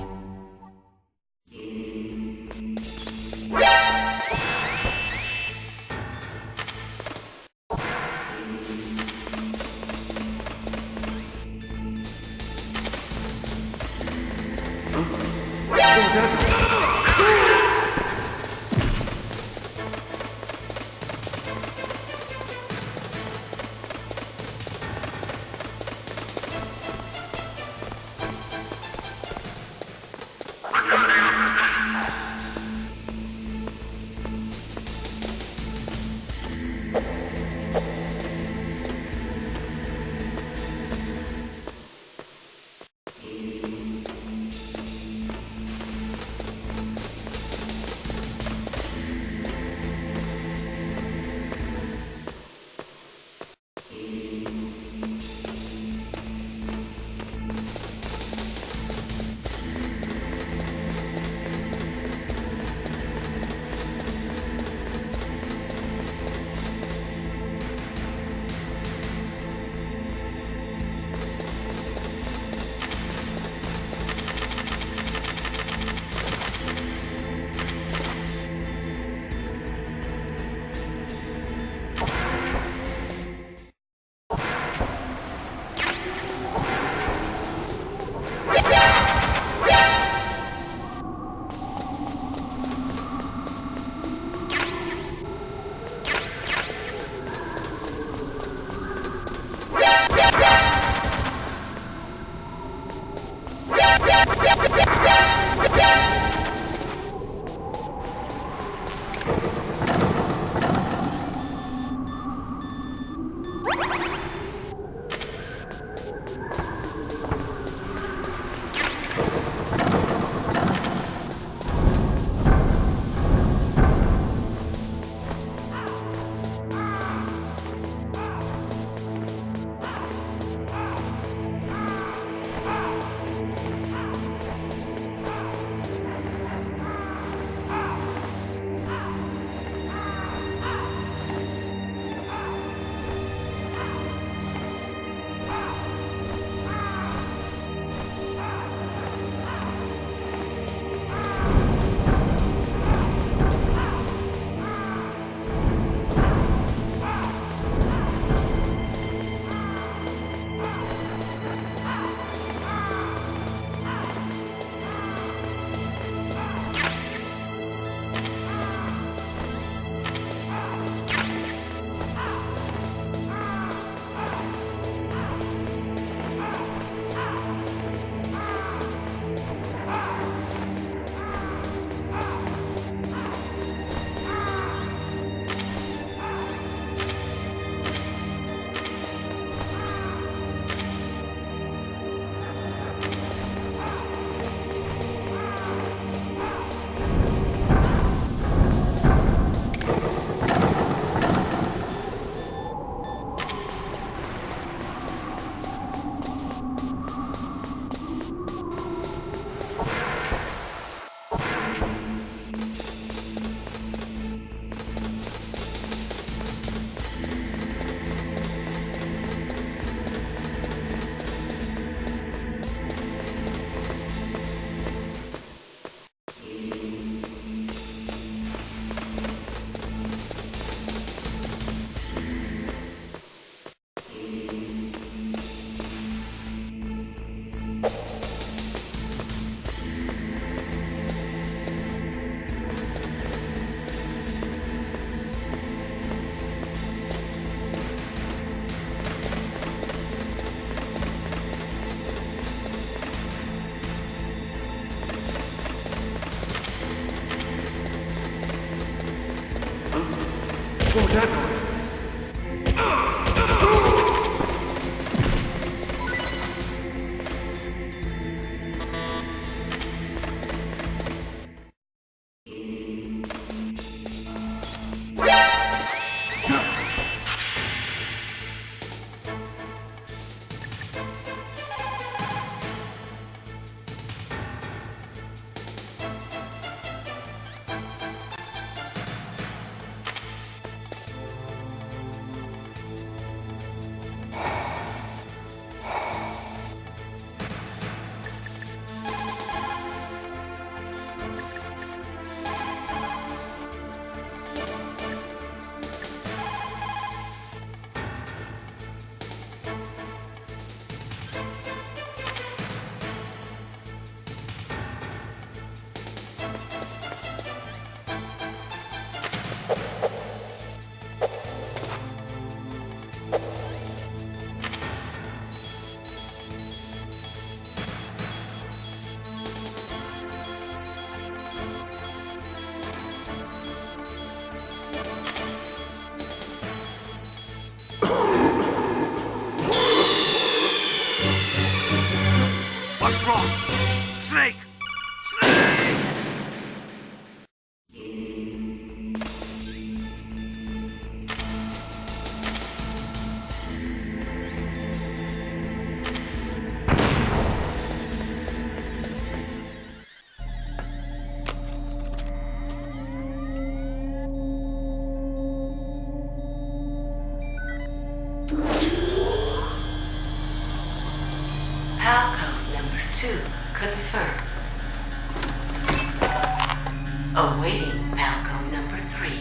Speaker 4: Awaiting Palco number 3.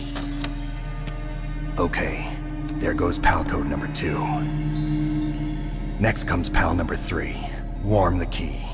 Speaker 3: Okay, there goes pal code number 2. Next comes pal number 3. Warm the key.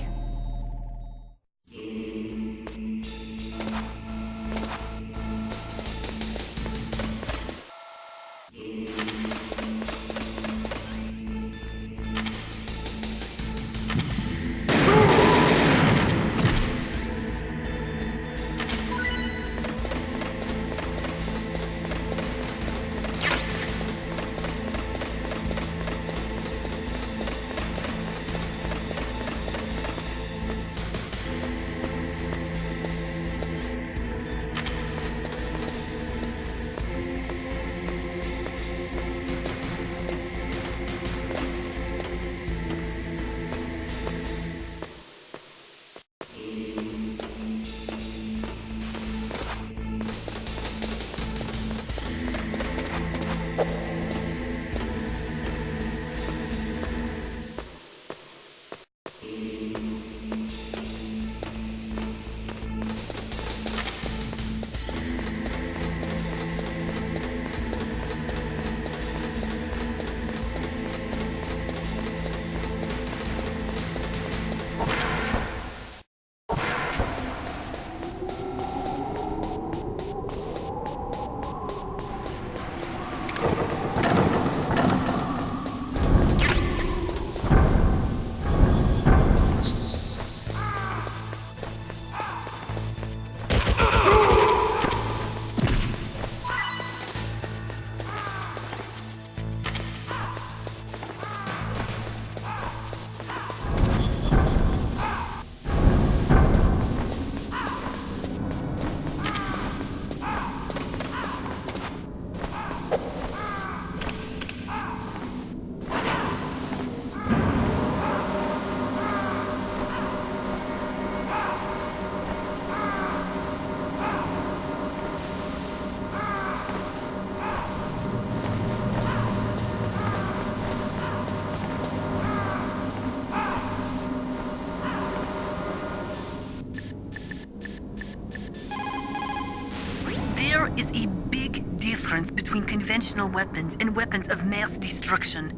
Speaker 9: There is a big difference between conventional weapons and weapons of mass destruction.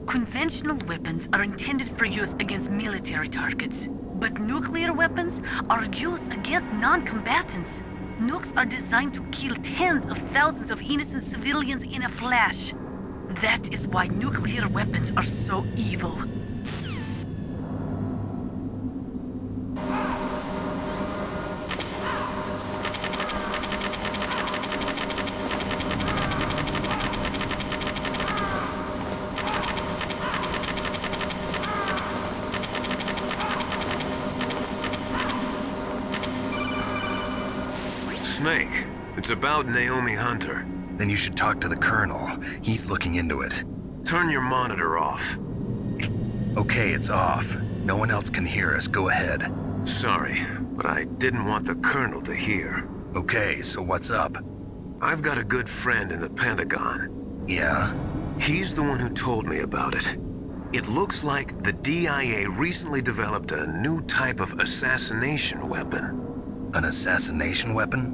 Speaker 9: Conventional weapons are intended for use against military targets, but nuclear weapons are used against non-combatants. Nukes are designed to kill tens of thousands of innocent civilians in a flash. That is why nuclear weapons are so evil.
Speaker 6: Snake, it's about Naomi Hunter.
Speaker 2: Then you should talk to the Colonel. He's looking into it.
Speaker 6: Turn your monitor off.
Speaker 2: Okay, it's off. No one else can hear us. Go ahead.
Speaker 6: Sorry, but I didn't want the Colonel to hear.
Speaker 2: Okay, so what's up?
Speaker 6: I've got a good friend in the Pentagon.
Speaker 2: Yeah?
Speaker 6: He's the one who told me about it. It looks like the DIA recently developed a new type of assassination weapon.
Speaker 2: An assassination weapon?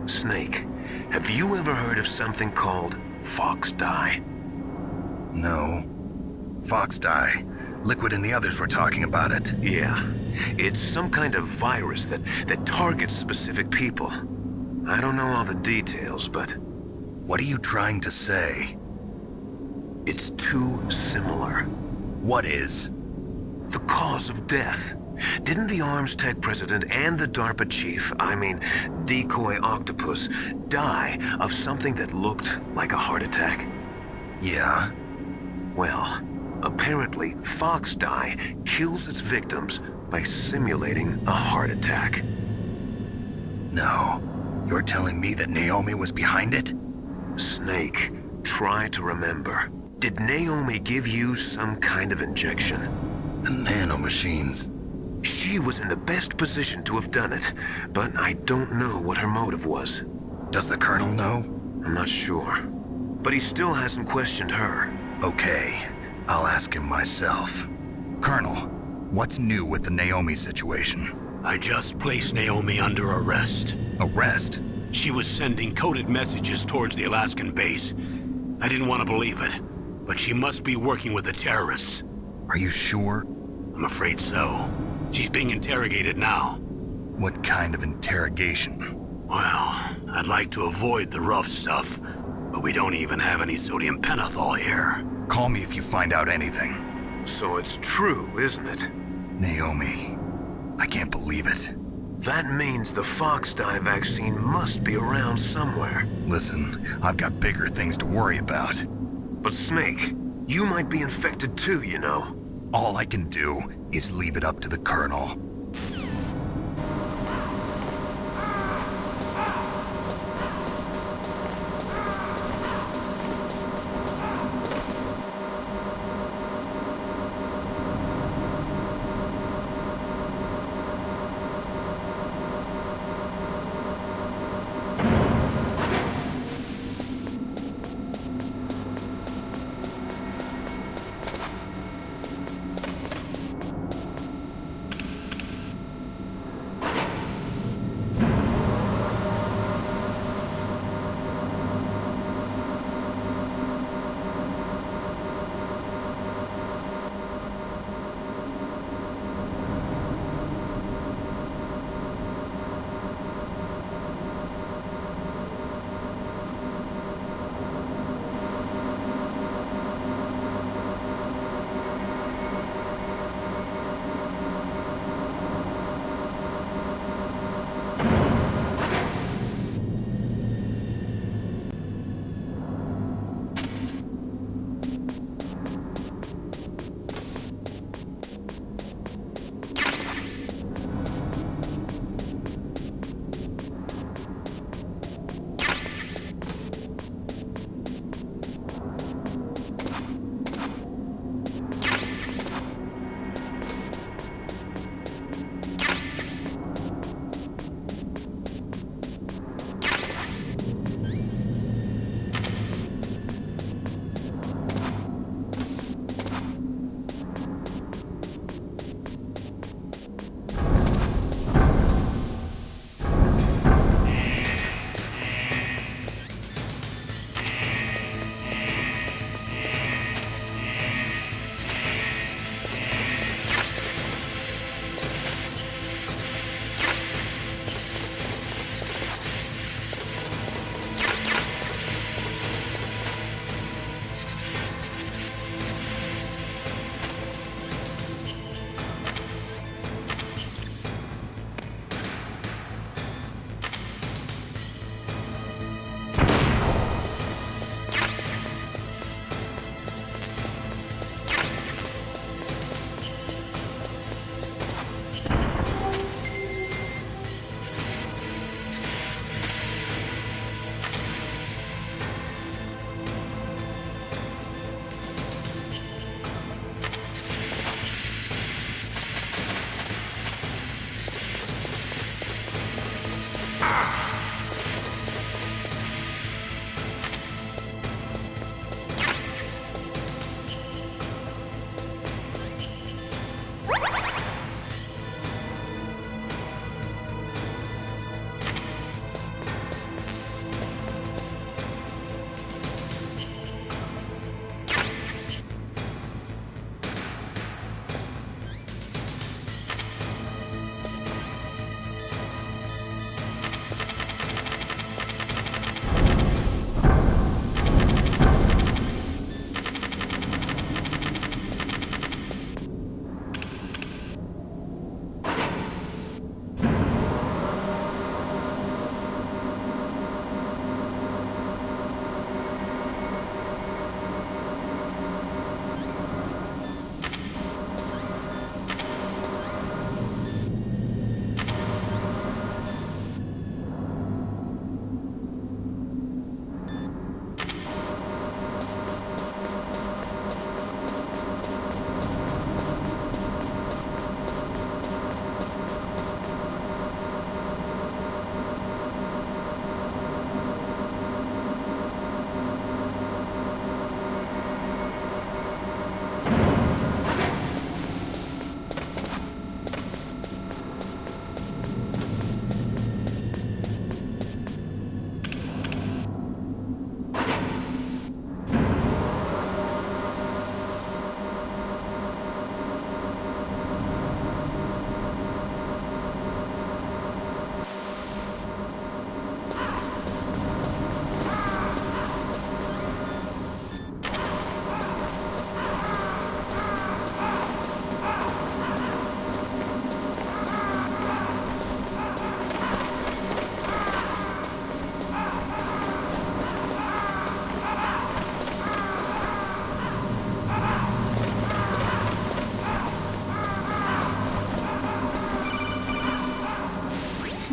Speaker 6: Snake, have you ever heard of something called Fox Dye?
Speaker 2: No. Fox Dye. Liquid and the others were talking about it.
Speaker 6: Yeah. It's some kind of virus that targets specific people. I don't know all the details, but...
Speaker 2: What are you trying to say?
Speaker 6: It's too similar.
Speaker 2: What is?
Speaker 6: The cause of death. Didn't the Arms Tech president and the DARPA chief, Decoy Octopus, die of something that looked like a heart attack?
Speaker 2: Yeah?
Speaker 6: Well, apparently Fox Dye kills its victims by simulating a heart attack.
Speaker 2: No. You're telling me that Naomi was behind it?
Speaker 6: Snake, try to remember. Did Naomi give you some kind of injection?
Speaker 2: The nanomachines.
Speaker 6: She was in the best position to have done it, but I don't know what her motive was.
Speaker 2: Does the Colonel know?
Speaker 6: I'm not sure. But he still hasn't questioned her.
Speaker 2: Okay, I'll ask him myself. Colonel, what's new with the Naomi situation?
Speaker 8: I just placed Naomi under arrest.
Speaker 2: Arrest?
Speaker 8: She was sending coded messages towards the Alaskan base. I didn't want to believe it, but she must be working with the terrorists.
Speaker 2: Are you sure?
Speaker 8: I'm afraid so. She's being interrogated now.
Speaker 2: What kind of interrogation?
Speaker 8: Well, I'd like to avoid the rough stuff, but we don't even have any sodium pentothal here.
Speaker 2: Call me if you find out anything.
Speaker 6: So it's true, isn't it?
Speaker 2: Naomi, I can't believe it.
Speaker 6: That means the Fox dye vaccine must be around somewhere.
Speaker 2: Listen, I've got bigger things to worry about.
Speaker 6: But Snake, you might be infected too, you know.
Speaker 2: All I can do is leave it up to the Colonel.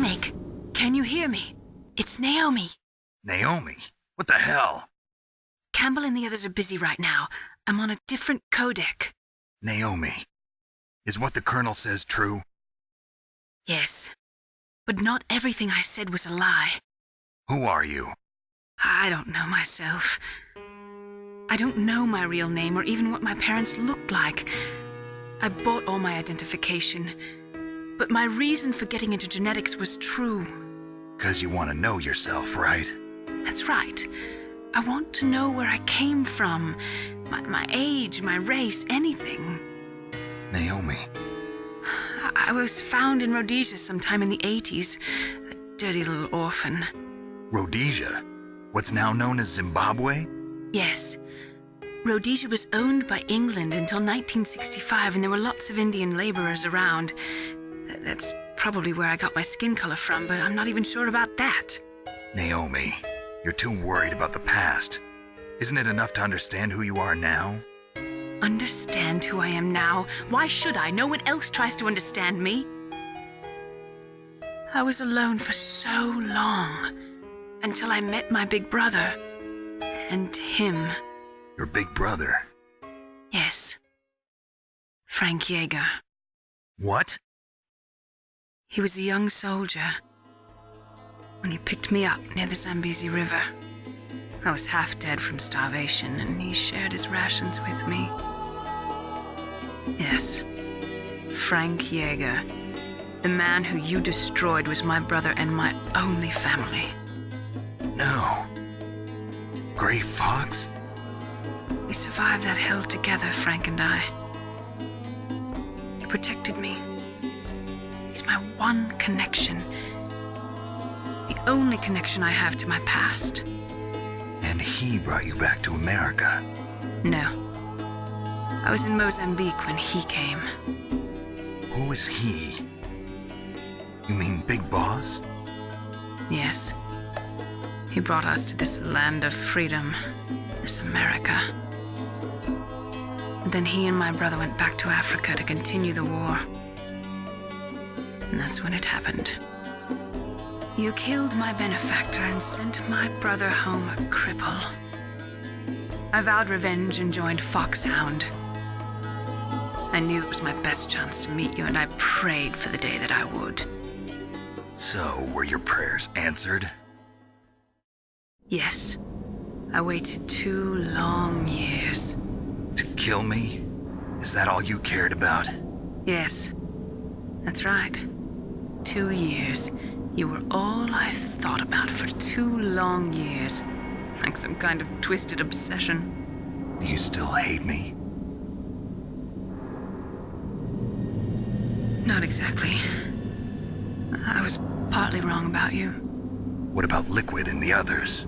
Speaker 9: Snake, can you hear me? It's Naomi.
Speaker 2: Naomi? What the hell?
Speaker 9: Campbell and the others are busy right now. I'm on a different codec.
Speaker 2: Naomi, is what the Colonel says true?
Speaker 9: Yes, but not everything I said was a lie.
Speaker 2: Who are you?
Speaker 9: I don't know myself. I don't know my real name or even what my parents looked like. I bought all my identification, but my reason for getting into genetics was true.
Speaker 2: 'Cause you want to know yourself, right?
Speaker 9: That's right. I want to know where I came from, my age, my race, anything.
Speaker 2: Naomi.
Speaker 9: I was found in Rhodesia sometime in the 80s, a dirty little orphan.
Speaker 2: Rhodesia? What's now known as Zimbabwe?
Speaker 9: Yes. Rhodesia was owned by England until 1965, and there were lots of Indian laborers around. That's probably where I got my skin color from, but I'm not even sure about that.
Speaker 2: Naomi, you're too worried about the past. Isn't it enough to understand who you are now?
Speaker 9: Understand who I am now? Why should I? No one else tries to understand me. I was alone for so long, until I met my big brother. And him.
Speaker 2: Your big brother?
Speaker 9: Yes. Frank Yeager.
Speaker 2: What?
Speaker 9: He was a young soldier when he picked me up near the Zambezi River. I was half dead from starvation, and he shared his rations with me. Yes, Frank Yeager. The man who you destroyed was my brother and my only family.
Speaker 2: No. Gray Fox?
Speaker 9: We survived that hell together, Frank and I. He protected me. He's my one connection. The only connection I have to my past.
Speaker 2: And he brought you back to America?
Speaker 9: No. I was in Mozambique when he came.
Speaker 2: Who is he? You mean Big Boss?
Speaker 9: Yes. He brought us to this land of freedom, this America. And then he and my brother went back to Africa to continue the war. And that's when it happened. You killed my benefactor and sent my brother home a cripple. I vowed revenge and joined Foxhound. I knew it was my best chance to meet you, and I prayed for the day that I would.
Speaker 2: So, were your prayers answered?
Speaker 9: Yes. I waited 2 long years.
Speaker 2: To kill me? Is that all you cared about?
Speaker 9: Yes. That's right. 2 years. You were all I thought about for 2 long years. Like some kind of twisted obsession.
Speaker 2: Do you still hate me?
Speaker 9: Not exactly. I was partly wrong about you.
Speaker 2: What about Liquid and the others?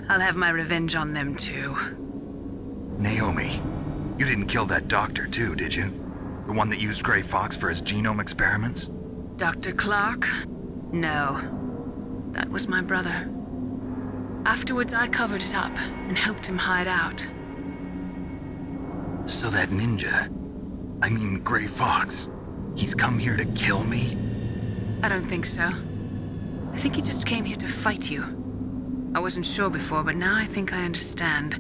Speaker 9: I'll have my revenge on them too.
Speaker 2: Naomi, you didn't kill that doctor too, did you? The one that used Gray Fox for his genome experiments?
Speaker 9: Dr. Clark? No. That was my brother. Afterwards, I covered it up and helped him hide out.
Speaker 2: So that ninja, I mean Gray Fox, he's come here to kill me?
Speaker 9: I don't think so. I think he just came here to fight you. I wasn't sure before, but now I think I understand.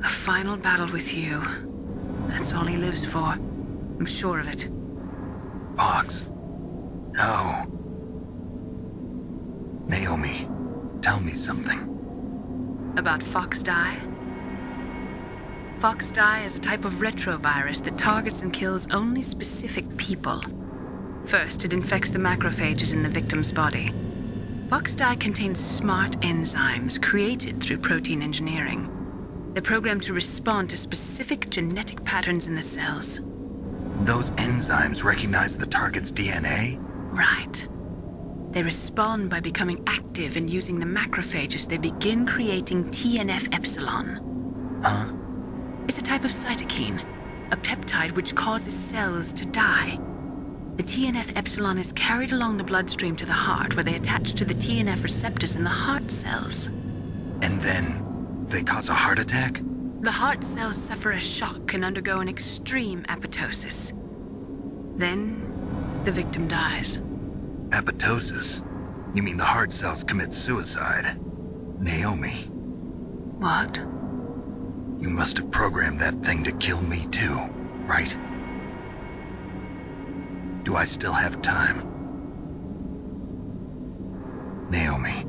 Speaker 9: A final battle with you. That's all he lives for. I'm sure of it.
Speaker 2: Fox. No. Naomi, tell me something.
Speaker 9: About Fox Die? Fox Die is a type of retrovirus that targets and kills only specific people. First, it infects the macrophages in the victim's body. Fox Die contains smart enzymes created through protein engineering. They're programmed to respond to specific genetic patterns in the cells.
Speaker 2: Those enzymes recognize the target's DNA?
Speaker 9: Right. They respond by becoming active and using the macrophages. They begin creating TNF-epsilon.
Speaker 2: Huh?
Speaker 9: It's a type of cytokine, a peptide which causes cells to die. The TNF-epsilon is carried along the bloodstream to the heart, where they attach to the TNF receptors in the heart cells.
Speaker 2: And then they cause a heart attack?
Speaker 9: The heart cells suffer a shock and undergo an extreme apoptosis. Then, the victim dies.
Speaker 2: Apoptosis? You mean the heart cells commit suicide? Naomi,
Speaker 9: What?
Speaker 2: you must have programmed that thing to kill me too, right? Do I still have time? Naomi,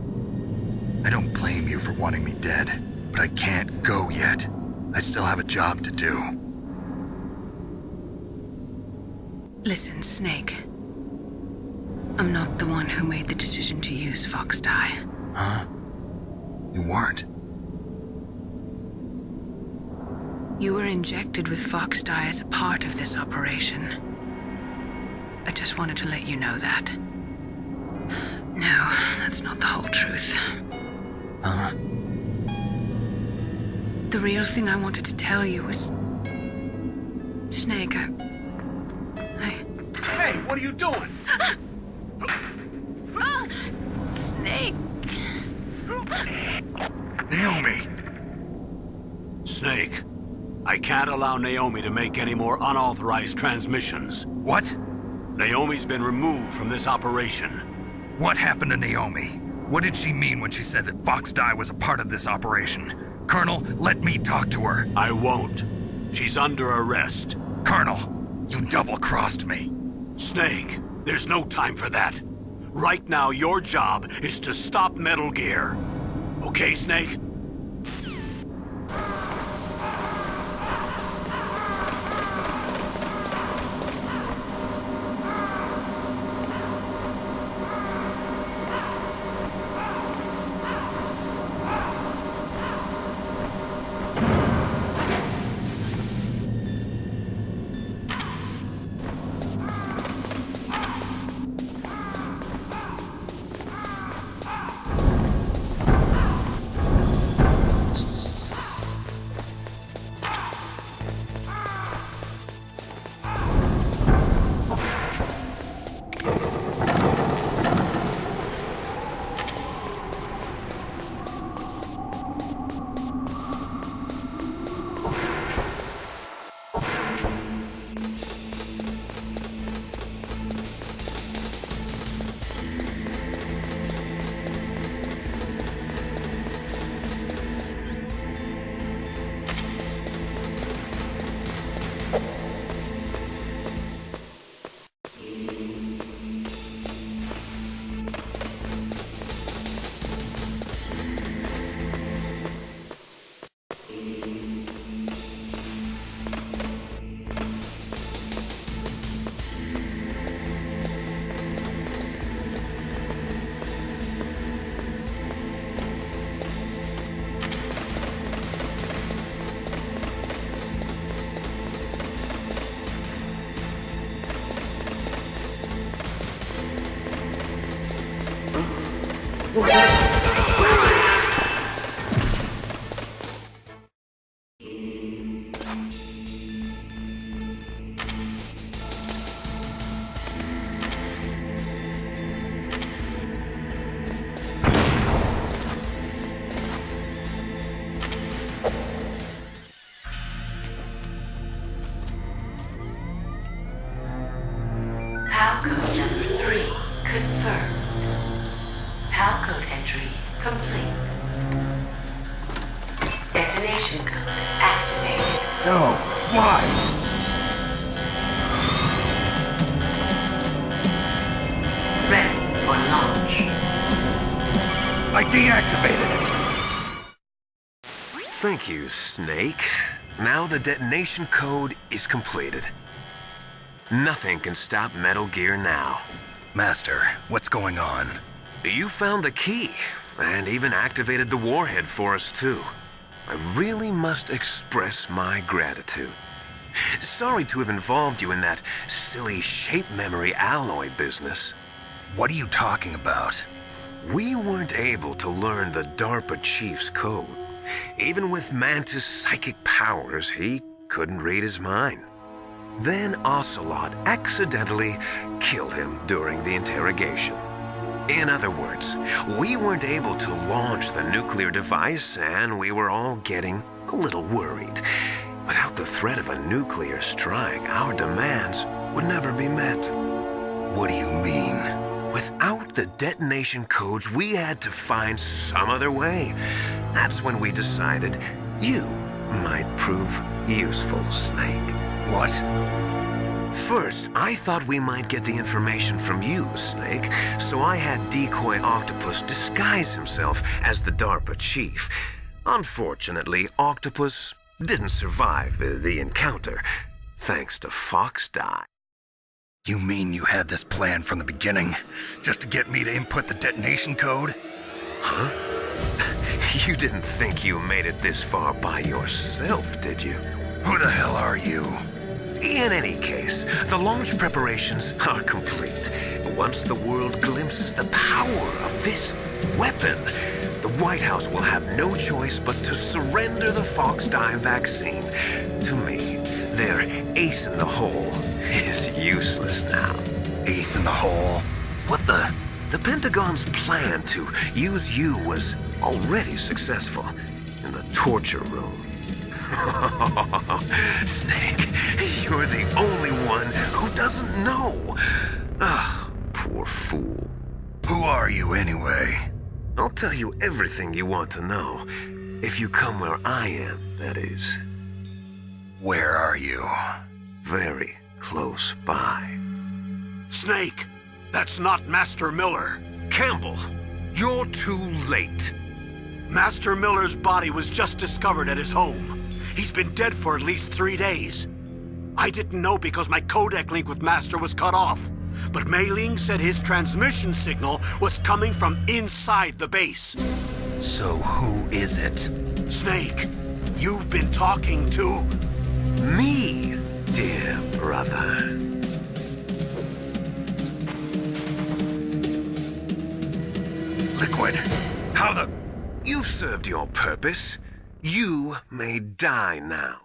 Speaker 2: I don't blame you for wanting me dead, but I can't go yet. I still have a job to do.
Speaker 9: Listen, Snake. I'm not the one who made the decision to use Fox Dye.
Speaker 2: Huh? You weren't.
Speaker 9: You were injected with Fox Dye as a part of this operation. I just wanted to let you know that. No, that's not the whole truth.
Speaker 2: Huh?
Speaker 9: The real thing I wanted to tell you was... Snake,
Speaker 8: Hey, what are you doing?
Speaker 9: Snake!
Speaker 2: Naomi!
Speaker 8: Snake, I can't allow Naomi to make any more unauthorized transmissions.
Speaker 2: What?
Speaker 8: Naomi's been removed from this operation.
Speaker 2: What happened to Naomi? What did she mean when she said that Fox Dye was a part of this operation? Colonel, let me talk to her.
Speaker 8: I won't. She's under arrest.
Speaker 2: Colonel, you double-crossed me.
Speaker 8: Snake, there's no time for that. Right now, your job is to stop Metal Gear. Okay, Snake?
Speaker 4: PAL code number 3 confirmed. PAL code entry complete. Detonation code activated.
Speaker 2: No, why?
Speaker 4: Ready for launch.
Speaker 2: I deactivated it.
Speaker 6: Thank you, Snake. Now the detonation code is completed. Nothing can stop Metal Gear now.
Speaker 2: Master, what's going on?
Speaker 6: You found the key, and even activated the warhead for us, too. I really must express my gratitude. Sorry to have involved you in that silly shape memory alloy business.
Speaker 2: What are you talking about?
Speaker 6: We weren't able to learn the DARPA chief's code. Even with Mantis' psychic powers, he couldn't read his mind. Then Ocelot accidentally killed him during the interrogation. In other words, we weren't able to launch the nuclear device, and we were all getting a little worried. Without the threat of a nuclear strike, our demands would never be met.
Speaker 2: What do you mean?
Speaker 6: Without the detonation codes, we had to find some other way. That's when we decided you might prove useful, Snake.
Speaker 2: What?
Speaker 6: First, I thought we might get the information from you, Snake, so I had Decoy Octopus disguise himself as the DARPA chief. Unfortunately, Octopus didn't survive the encounter, thanks to Fox Die.
Speaker 2: You mean you had this plan from the beginning, just to get me to input the detonation code?
Speaker 6: Huh? You didn't think you made it this far by yourself, did you?
Speaker 2: Who the hell are you?
Speaker 6: In any case, the launch preparations are complete. Once the world glimpses the power of this weapon, the White House will have no choice but to surrender the Fox Die vaccine. To me, their ace in the hole is useless now.
Speaker 2: Ace in the hole? What the?
Speaker 6: The Pentagon's plan to use you was already successful in the torture room. Snake, you're the only one who doesn't know. Ah, poor fool.
Speaker 2: Who are you anyway?
Speaker 6: I'll tell you everything you want to know. If you come where I am, that is.
Speaker 2: Where are you?
Speaker 6: Very close by.
Speaker 8: Snake, that's not Master Miller.
Speaker 6: Campbell, you're too late.
Speaker 8: Master Miller's body was just discovered at his home. He's been dead for at least 3 days. I didn't know because my codec link with Master was cut off. But Mei Ling said his transmission signal was coming from inside the base.
Speaker 2: So who is it?
Speaker 8: Snake, you've been talking to...
Speaker 6: Me, dear brother.
Speaker 2: Liquid, how the...
Speaker 6: You've served your purpose. You may die now.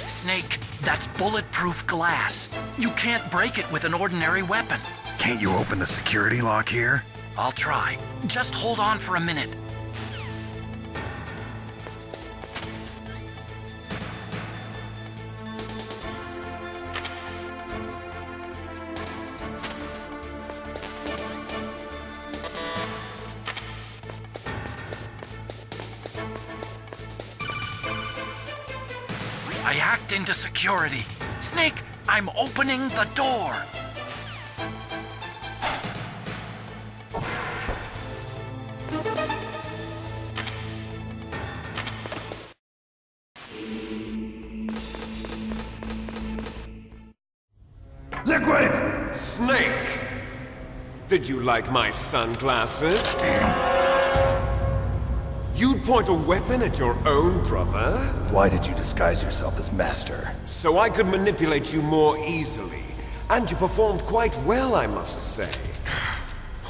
Speaker 1: Snake, that's bulletproof glass. You can't break it with an ordinary weapon.
Speaker 2: Can't you open the security lock here?
Speaker 1: I'll try. Just hold on for a minute. I hacked into security. Snake, I'm opening the door.
Speaker 2: Liquid!
Speaker 11: Snake! Did you like my sunglasses? You'd point a weapon at your own brother?
Speaker 3: Why did you disguise yourself as Master?
Speaker 11: So I could manipulate you more easily. And you performed quite well, I must say.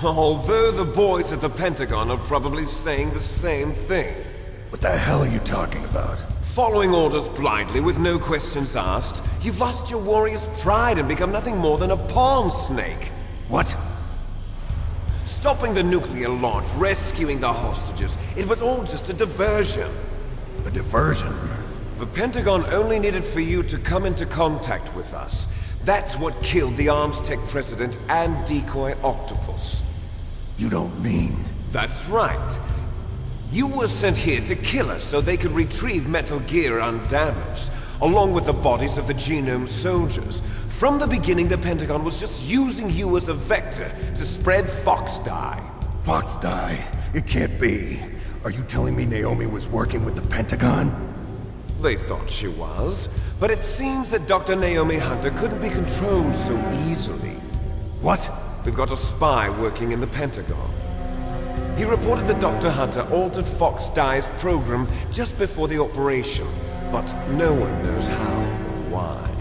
Speaker 11: Although the boys at the Pentagon are probably saying the same thing.
Speaker 3: What the hell are you talking about?
Speaker 11: Following orders blindly with no questions asked, you've lost your warrior's pride and become nothing more than a pawn, Snake.
Speaker 3: What?
Speaker 11: Stopping the nuclear launch, rescuing the hostages, it was all just a diversion.
Speaker 3: A diversion?
Speaker 11: The Pentagon only needed for you to come into contact with us. That's what killed the ArmsTech president and Decoy Octopus.
Speaker 3: You don't mean...
Speaker 11: That's right. You were sent here to kill us so they could retrieve Metal Gear undamaged, along with the bodies of the Genome soldiers. From the beginning, the Pentagon was just using you as a vector to spread Fox Die.
Speaker 3: Fox Die? It can't be. Are you telling me Naomi was working with the Pentagon?
Speaker 11: They thought she was, but it seems that Dr. Naomi Hunter couldn't be controlled so easily.
Speaker 3: What?
Speaker 11: We've got a spy working in the Pentagon. He reported that Dr. Hunter altered Fox Die's program just before the operation, but no one knows how or why.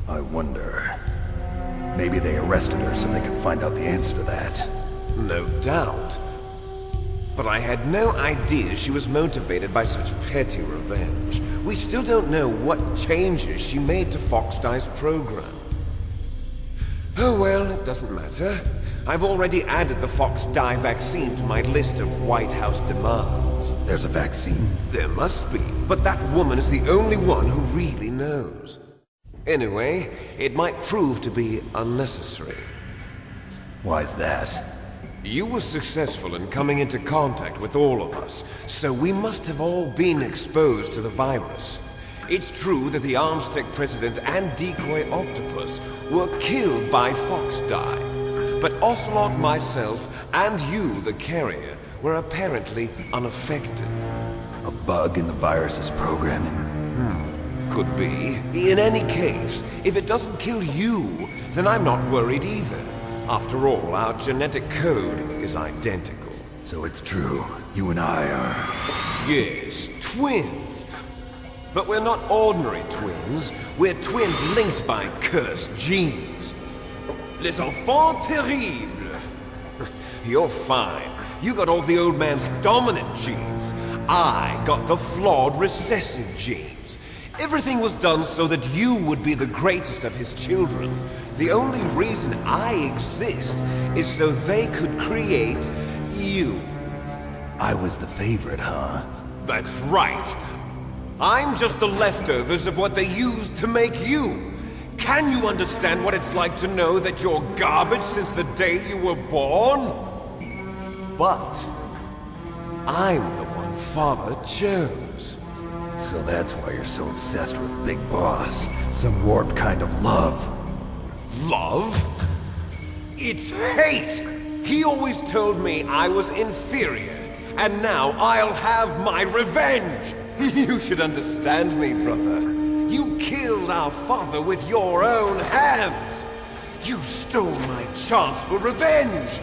Speaker 3: I wonder... Maybe they arrested her so they could find out the answer to that.
Speaker 11: No doubt. But I had no idea she was motivated by such petty revenge. We still don't know what changes she made to Fox Die's program. Oh well, it doesn't matter. I've already added the Fox Die vaccine to my list of White House demands.
Speaker 3: There's a vaccine?
Speaker 11: There must be, but that woman is the only one who really knows. Anyway, it might prove to be unnecessary.
Speaker 3: Why's that?
Speaker 11: You were successful in coming into contact with all of us, so we must have all been exposed to the virus. It's true that the Armstech president and decoy octopus were killed by Fox Die, but Ocelot, myself, and you, the carrier, were apparently unaffected.
Speaker 3: A bug in the virus's programming?
Speaker 11: Could be. In any case, if it doesn't kill you, then I'm not worried either. After all, our genetic code is identical.
Speaker 3: So it's true. You and I are...
Speaker 11: Yes, twins. But we're not ordinary twins. We're twins linked by cursed genes. Les enfants terribles. You're fine. You got all the old man's dominant genes. I got the flawed recessive genes. Everything was done so that you would be the greatest of his children. The only reason I exist is so they could create you.
Speaker 3: I was the favorite, huh?
Speaker 11: That's right. I'm just the leftovers of what they used to make you. Can you understand what it's like to know that you're garbage since the day you were born? But I'm the one Father chose.
Speaker 3: So that's why you're so obsessed with Big Boss. Some warped kind of love.
Speaker 11: Love? It's hate! He always told me I was inferior, and now I'll have my revenge! You should understand me, brother. You killed our father with your own hands! You stole my chance for revenge!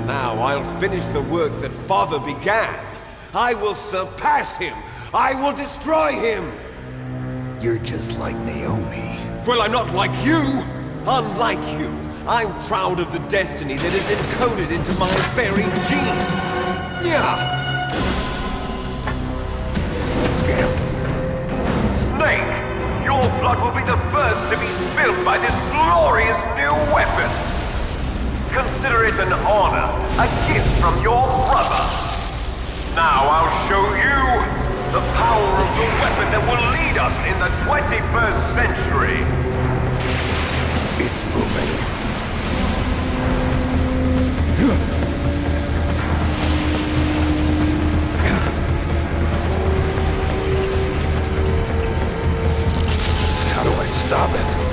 Speaker 11: Now I'll finish the work that Father began. I will surpass him! I will destroy him!
Speaker 3: You're just like Naomi.
Speaker 11: Well, I'm not like you! Unlike you, I'm proud of the destiny that is encoded into my very genes! Yeah!
Speaker 2: Snake, your blood will be the first to be spilled by this glorious new weapon. Consider it an honor, a gift from your brother. Now I'll show you the power of the weapon that will lead us in the 21st century.
Speaker 3: It's moving. How do I stop it?